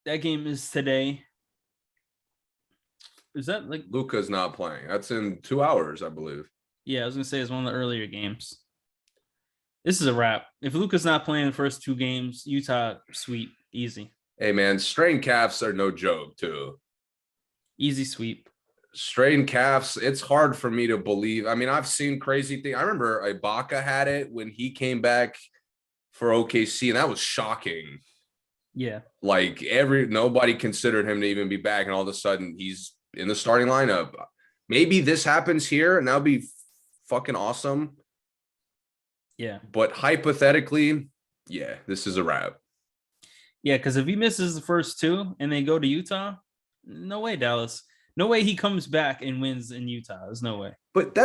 That game is today. Is that like Luka's not playing? That's in 2 hours, I believe. Yeah, I was gonna say it's one of the earlier games. This is a wrap. If Luka's not playing the first 2 games, Utah sweep easy. Hey man, strained calves are no joke too. Easy sweep. Strained calves, it's hard for me to believe. I mean, I've seen crazy things. I remember Ibaka had it when he came back for OKC, and that was shocking. Yeah. Like nobody considered him to even be back, and all of a sudden he's in the starting lineup. Maybe this happens here, and that would be fucking awesome. Yeah. But hypothetically, yeah, this is a wrap. Yeah, because if he misses the first 2 and they go to Utah, no way, Dallas. No way he comes back and wins in Utah. There's no way. But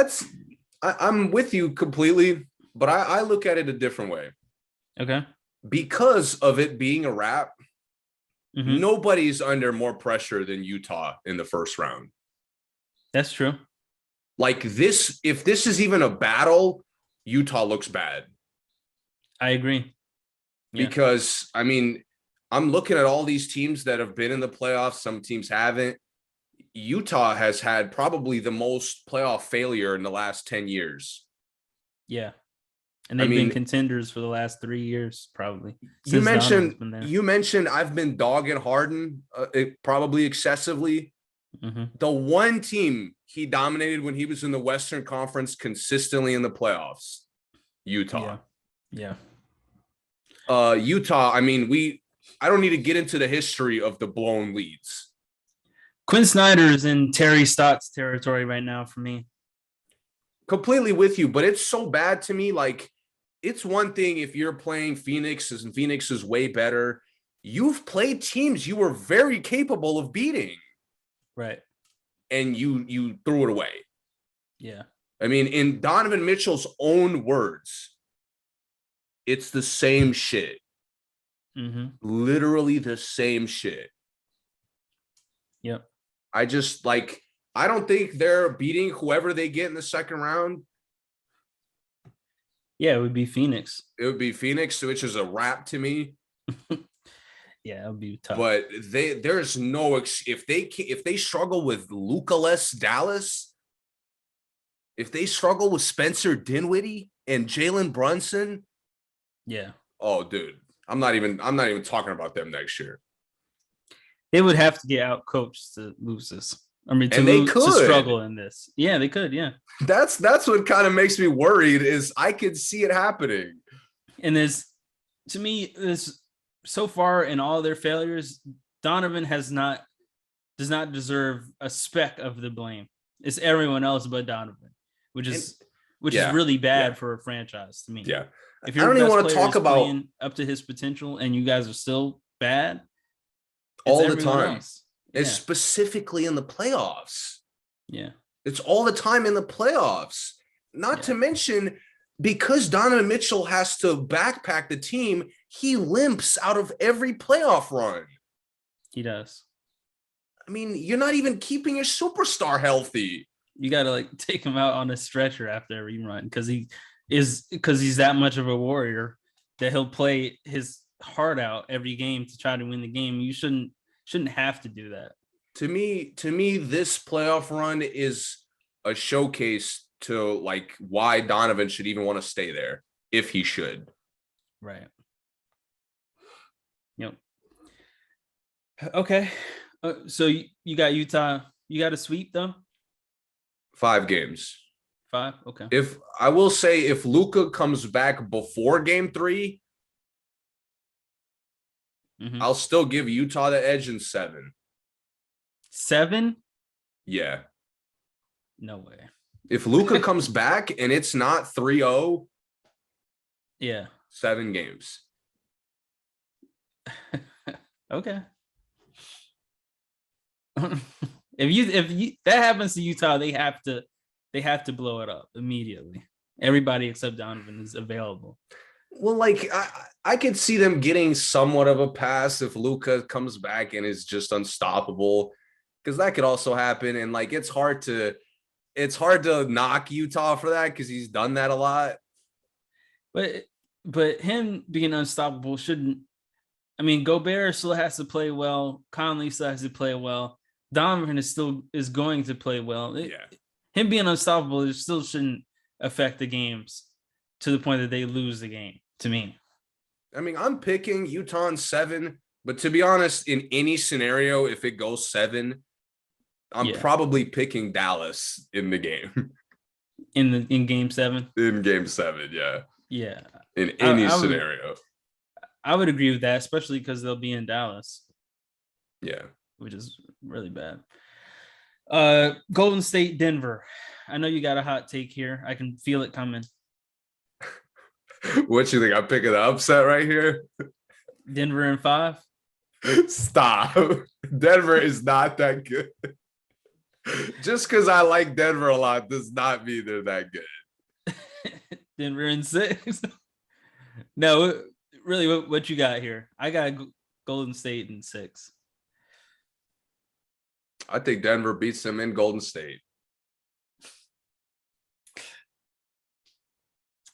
I'm with you completely, but I look at it a different way. Okay. Because of it being a wrap, nobody's under more pressure than Utah in the first round. That's true. Like this, if this is even a battle, Utah looks bad. I agree. Yeah. Because, I mean, I'm looking at all these teams that have been in the playoffs. Some teams haven't. Utah has had probably the most playoff failure in the last 10 years. Yeah. And they've been contenders for the last 3 years, probably. You mentioned I've been dogging Harden probably excessively. The one team he dominated when he was in the Western Conference consistently in the playoffs, Utah. Yeah. Utah, I mean, I don't need to get into the history of the blown leads. Quinn Snyder's in Terry Stotts territory right now for me. Completely with you, but it's so bad to me. Like, it's one thing if you're playing Phoenix and Phoenix is way better. You've played teams you were very capable of beating. Right. And you threw it away. Yeah. I mean, in Donovan Mitchell's own words, it's the same shit. Literally the same shit. Yep. I don't think they're beating whoever they get in the second round. Yeah, it would be Phoenix. It would be Phoenix, which is a wrap to me. Yeah, it would be tough. But there's no if they struggle with Luka-less Dallas, if they struggle with Spencer Dinwiddie and Jalen Brunson, yeah. Oh, dude, I'm not even talking about them next year. They would have to get out coached to lose this. I mean, to struggle in this. Yeah, they could. Yeah. That's what kind of makes me worried is I could see it happening. And so far in all their failures, Donovan does not deserve a speck of the blame. It's everyone else but Donovan, which is which is really bad for a franchise to me. Yeah. If I your don't even best want to player talk is about playing up to his potential and you guys are still bad, it's all the everyone time. else. It's Yeah. specifically in the playoffs. Yeah. It's all the time in the playoffs. Not to mention, because Donovan Mitchell has to backpack the team, he limps out of every playoff run. He does. I mean, you're not even keeping your superstar healthy. You got to like take him out on a stretcher after every run because he's that much of a warrior that he'll play his heart out every game to try to win the game. You shouldn't have to do that. To me, this playoff run is a showcase to like why Donovan should even want to stay there if he should. Right. Yep. Okay. So you got Utah. You got a sweep though? 5 games. 5. Okay. If I will say, if Luka comes back before game 3, I'll still give Utah the edge in 7. 7? Yeah. No way. If Luka comes back and it's not 3-0, yeah, 7 games. Okay. if that happens to Utah, they have to blow it up immediately. Everybody except Donovan is available. Well, like I could see them getting somewhat of a pass if Luka comes back and is just unstoppable, because that could also happen. And like it's hard to knock Utah for that because he's done that a lot. But him being unstoppable shouldn't. I mean, Gobert still has to play well. Conley still has to play well. Donovan is going to play well. Him being unstoppable, it still shouldn't affect the games to the point that they lose the game, to me. I mean, I'm picking Utah in 7, but to be honest, in any scenario, if it goes 7, I'm probably picking Dallas in the game. In game 7? In game 7, yeah. Yeah. In any scenario. I would agree with that, especially because they'll be in Dallas. Yeah. Which is really bad. Golden State, Denver. I know you got a hot take here. I can feel it coming. What you think? I'm picking the upset right here? Denver in 5? Stop. Denver is not that good. Just because I like Denver a lot does not mean they're that good. Denver in 6? No, really, what you got here? I got Golden State in 6. I think Denver beats them in Golden State.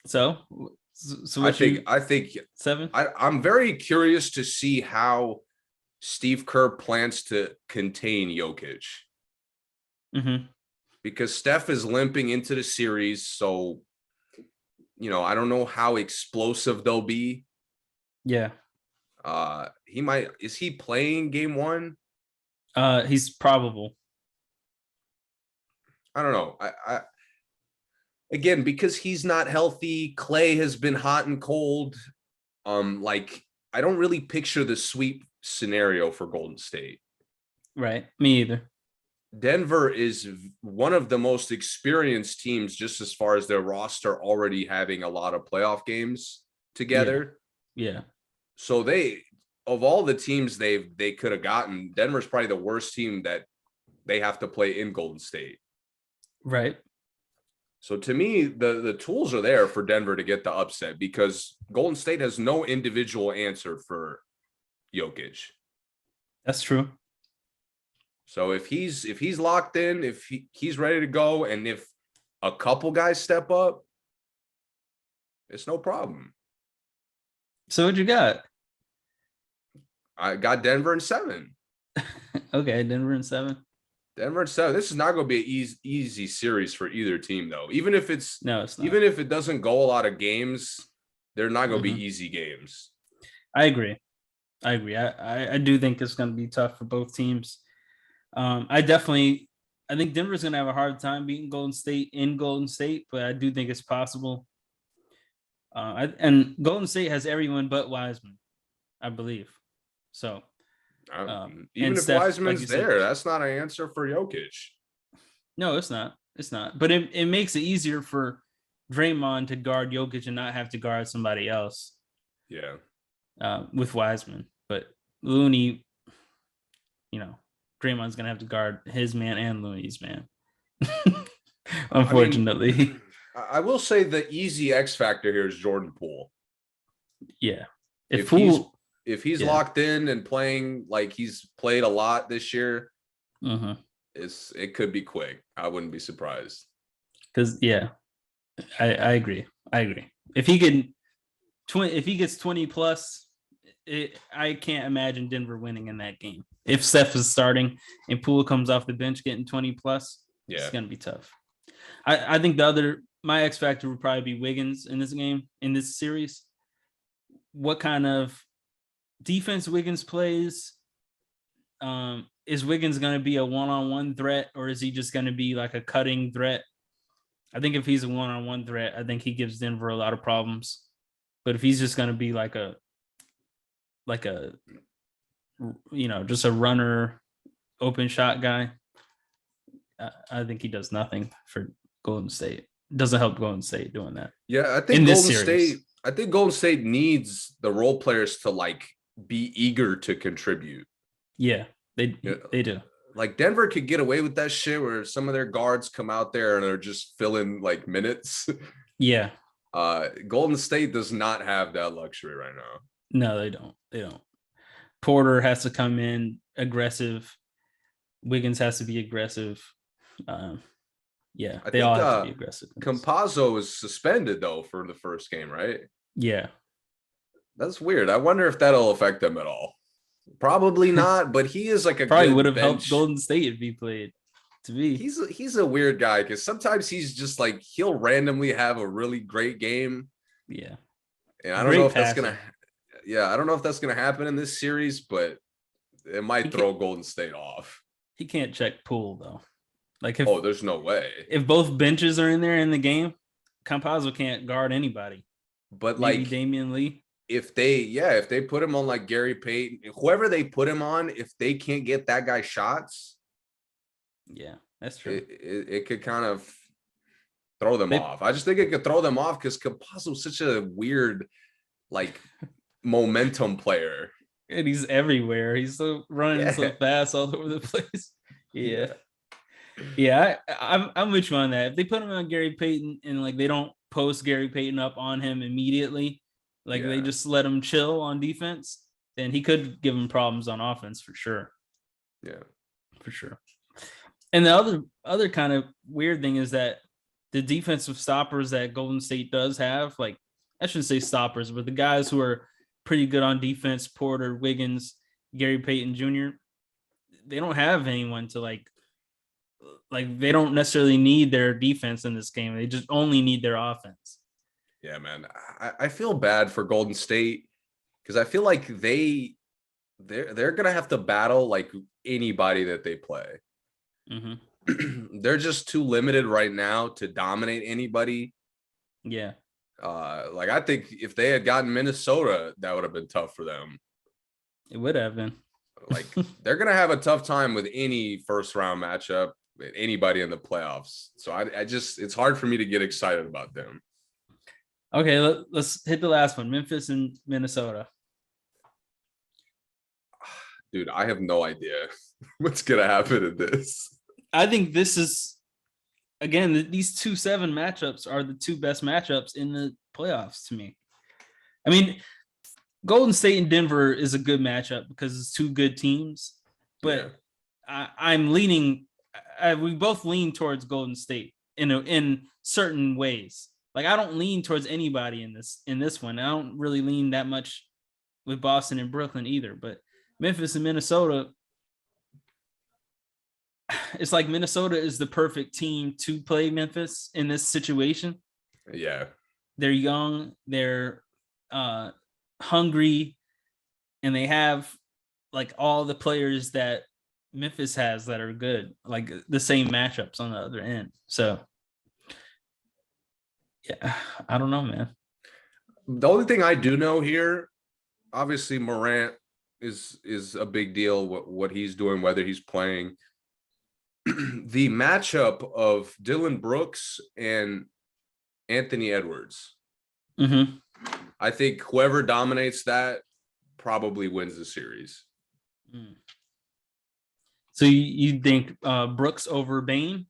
So I think 7. I'm very curious to see how Steve Kerr plans to contain Jokic. Because Steph is limping into the series, so I don't know how explosive they'll be. Yeah. Is he playing game 1? He's probable. I don't know. I again, because he's not healthy, Clay has been hot and cold. I don't really picture the sweep scenario for Golden State. Right. Me either. Denver is one of the most experienced teams, just as far as their roster already having a lot of playoff games together. Yeah. So of all the teams they could have gotten, Denver's probably the worst team that they have to play in Golden State. Right. So to me, the tools are there for Denver to get the upset because Golden State has no individual answer for Jokic. That's true. So if he's locked in, if he's ready to go, and if a couple guys step up, it's no problem. So what you got? I got Denver in 7. Okay, Denver in 7. Denver in 7. This is not going to be an easy series for either team, though. Even if it's not. Even if it doesn't go a lot of games, they're not going to be easy games. I agree. I do think it's going to be tough for both teams. I think Denver's going to have a hard time beating Golden State in Golden State, but I do think it's possible. And Golden State has everyone but Wiseman, I believe. So even if Steph, Wiseman's like there, said, that's not an answer for Jokic. No, it's not. It's not. But it makes it easier for Draymond to guard Jokic and not have to guard somebody else. Yeah. With Wiseman, but Looney, Draymond's gonna have to guard his man and Looney's man. Unfortunately. I mean, I will say the easy X factor here is Jordan Poole. Yeah. If he's locked in and playing like he's played a lot this year, it could be quick. I wouldn't be surprised. Because I agree. If he gets 20 plus, I can't imagine Denver winning in that game. If Steph is starting and Poole comes off the bench getting 20 plus, it's gonna be tough. I think my X factor would probably be Wiggins in this game, in this series. What kind of defense Wiggins plays? Is Wiggins going to be a one-on-one threat, or is he just going to be like a cutting threat? I think if he's a one-on-one threat, I think he gives Denver a lot of problems. But if he's just going to be just a runner, open shot guy, I think he does nothing for Golden State. Doesn't help Golden State doing that. Yeah, I think Golden State needs the role players to like be eager to contribute. Yeah, they do. Like Denver could get away with that shit where some of their guards come out there and they're just filling like minutes. Yeah. Golden State does not have that luxury right now. No, they don't. Porter has to come in aggressive. Wiggins has to be aggressive. They all have to be aggressive. Campazzo is suspended though for the first game, right? Yeah. That's weird. I wonder if that'll affect them at all. Probably not, but he is like probably would have helped Golden State if he played. To me, he's a weird guy because sometimes he's just like he'll randomly have a really great game. Yeah, and I don't know if that's gonna happen in this series, but it might throw Golden State off. He can't check Poole though. Like there's no way. If both benches are in there in the game, Campazzo can't guard anybody. But maybe like Damian Lee. If they put him on like Gary Payton, whoever they put him on, if they can't get that guy shots, yeah, that's true. It could kind of throw them off. I just think it could throw them off because Campazzo's such a weird, like, momentum player. And he's everywhere. He's so running so fast all over the place. Yeah. I'm with you on that. If they put him on Gary Payton and like they don't post Gary Payton up on him immediately, they just let him chill on defense, then he could give him problems on offense for sure. Yeah, for sure. And the other kind of weird thing is that the defensive stoppers that Golden State does have, like I shouldn't say stoppers, but the guys who are pretty good on defense, Porter, Wiggins, Gary Payton Jr., they don't have anyone to like they don't necessarily need their defense in this game. They just only need their offense. Yeah, man. I feel bad for Golden State because I feel like they're gonna have to battle like anybody that they play. Mm-hmm. They're just too limited right now to dominate anybody. Yeah. Like I think if they had gotten Minnesota, that would have been tough for them. It would have been. Like they're gonna have a tough time with any first round matchup with anybody in the playoffs. So I just it's hard for me to get excited about them. Okay, let's hit the last one. Memphis and Minnesota. Dude, I have no idea what's going to happen in this. I think this is, again, these 2-7 matchups are the two best matchups in the playoffs to me. I mean, Golden State and Denver is a good matchup because it's two good teams. But I'm leaning, we both lean towards Golden State in certain ways. Like I don't lean towards anybody in this one. I don't really lean that much with Boston and Brooklyn either. But Memphis and Minnesota, it's like Minnesota is the perfect team to play Memphis in this situation. Yeah, they're young, they're hungry, and they have like all the players that Memphis has that are good, like the same matchups on the other end. So. Yeah, I don't know, man. The only thing I do know here, obviously Morant is a big deal, what he's doing, whether he's playing. The matchup of Dylan Brooks and Anthony Edwards. Mm-hmm. I think whoever dominates that probably wins the series. So you think Brooks over Bane?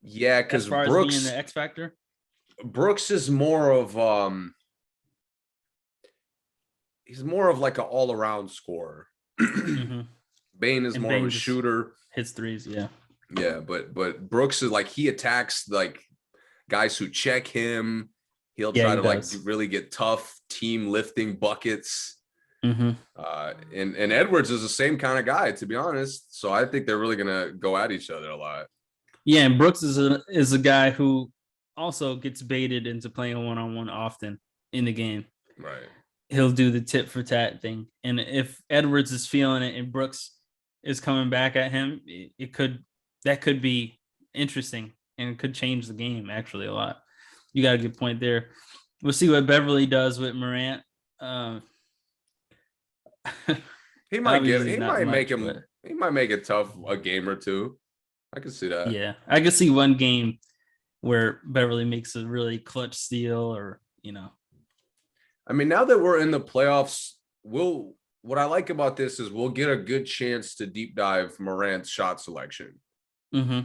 Yeah, As because far as being the X factor? Brooks is more of he's more of like an all-around scorer. Mm-hmm. Bane is And more of Bane a just shooter. hits threes, yeah. Yeah, but Brooks is like, he attacks like guys who check him. He'll Yeah, try he to like does. really get tough team lifting buckets. Mm-hmm. And Edwards is the same kind of guy, to be honest. So I think they're really gonna go at each other a lot. Yeah, and Brooks is a guy who also gets baited into playing a one-on-one often in the game. Right. He'll do the tit for tat thing. And if Edwards is feeling it and Brooks is coming back at him, that could be interesting and could change the game actually a lot. You got a good point there. We'll see what Beverly does with Morant. He might get Obviously not much, but he might make it tough a game or two. I can see that. yeah, I could see one game where Beverly makes a really clutch steal, or I mean, now that we're in the playoffs, what I like about this is we'll get a good chance to deep dive Morant's shot selection. Mm-hmm.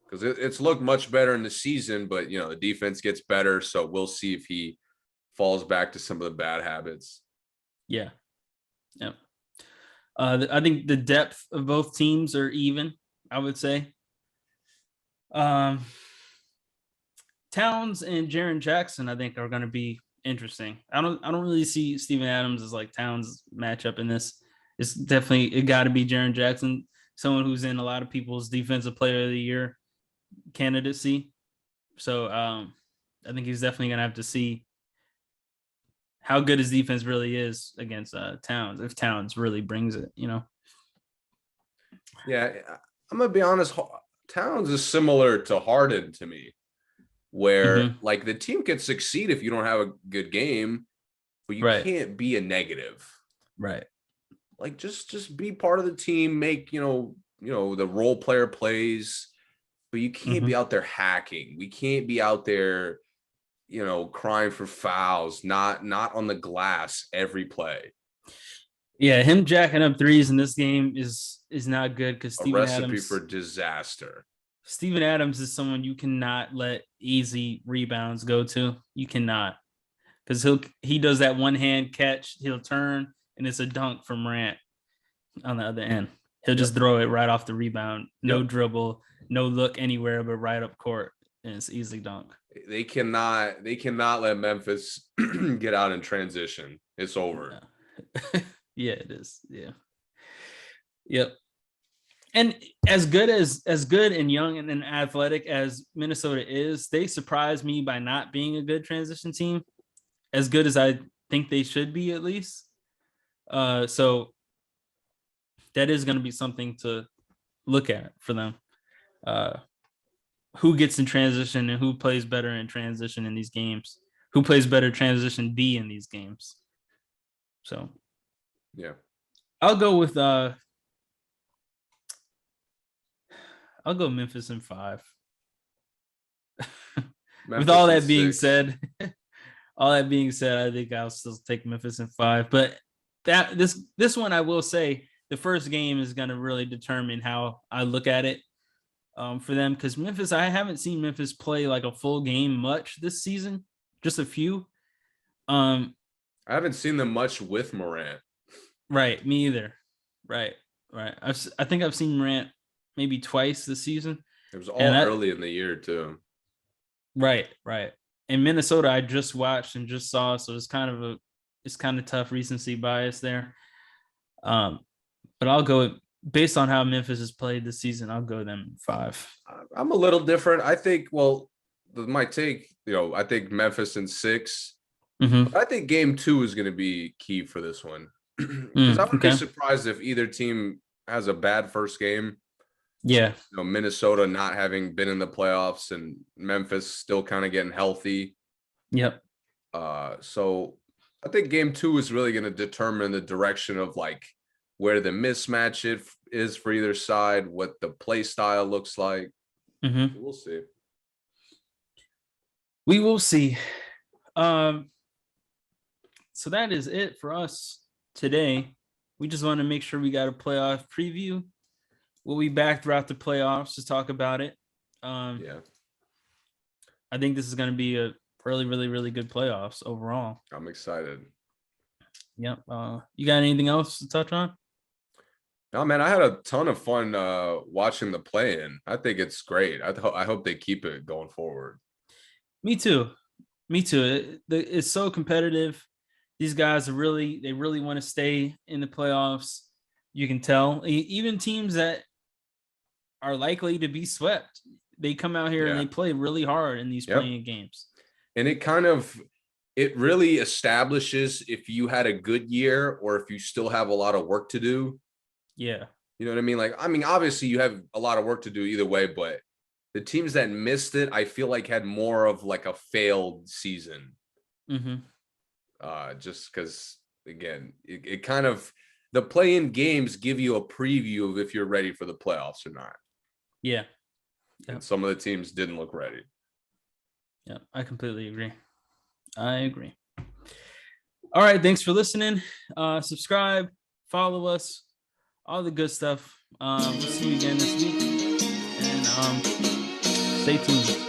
Because it's looked much better in the season, but the defense gets better, so we'll see if he falls back to some of the bad habits. Yeah. I think the depth of both teams are even, I would say. Towns and Jaren Jackson, I think, are going to be interesting. I don't really see Steven Adams as like Towns matchup in this. It's definitely, it got to be Jaren Jackson, someone who's in a lot of people's defensive player of the year candidacy. So I think he's definitely going to have to see how good his defense really is against Towns, if Towns really brings it. Yeah, I'm gonna be honest. Towns is similar to Harden to me, where like the team can succeed if you don't have a good game, but you can't be a negative. Right. Like just be part of the team, make the role player plays, but you can't be out there hacking. We can't be out there, crying for fouls, not on the glass every play. Yeah, him jacking up threes in this game is not good because Steven Adams for disaster. Steven Adams is someone you cannot let easy rebounds go to. You cannot, because he does that one hand catch. He'll turn and it's a dunk from Morant on the other end. He'll just throw it right off the rebound. No dribble, no look anywhere, but right up court, and it's easy dunk. They cannot let Memphis get out in transition. It's over. Yeah, it is. Yeah. Yep. And as good and young and athletic as Minnesota is, they surprised me by not being a good transition team, as good as I think they should be, at least. So that is going to be something to look at for them. Who gets in transition and who plays better in transition in these games? Who plays better transition D in these games? So, yeah, I'll go with Memphis in 5. With all that being said, I think I'll still take Memphis in 5. But this one, I will say, the first game is going to really determine how I look at it for them, because Memphis, I haven't seen Memphis play like a full game much this season, just a few. I haven't seen them much with Morant. Right, me either. Right. I think I've seen Morant maybe twice this season. It was all early in the year too. Right. In Minnesota, I just watched and just saw, so it's kind of tough recency bias there. But I'll go based on how Memphis has played this season. I'll go them 5. I'm a little different. I think. Well, my take. I think Memphis in 6. But I think game 2 is going to be key for this one, because I wouldn't be surprised if either team has a bad first game. Yeah. Minnesota not having been in the playoffs and Memphis still kind of getting healthy. Yep. So I think game 2 is really going to determine the direction of like where the mismatch is for either side, what the play style looks like. We'll see. We will see. So that is it for us today. We just want to make sure we got a playoff preview. We'll be back throughout the playoffs to talk about it. Yeah, I think this is going to be a really, really, really good playoffs overall. I'm excited. Yep. You got anything else to touch on? No, man, I had a ton of fun watching the play-in. I think it's great. I hope they keep it going forward. Me too. Me too. It's so competitive. These guys they really want to stay in the playoffs. You can tell. Even teams that are likely to be swept, they come out here and they play really hard in these playing games. And it really establishes if you had a good year or if you still have a lot of work to do. Yeah. You know what I mean? Like, I mean, obviously you have a lot of work to do either way, but the teams that missed it, I feel like had more of like a failed season. Just because, again, it kind of, the play-in games give you a preview of if you're ready for the playoffs or not. Yeah. And some of the teams didn't look ready. Yeah, I completely agree. I agree. All right. Thanks for listening. Subscribe, follow us, all the good stuff. We'll see you again this week. And stay tuned.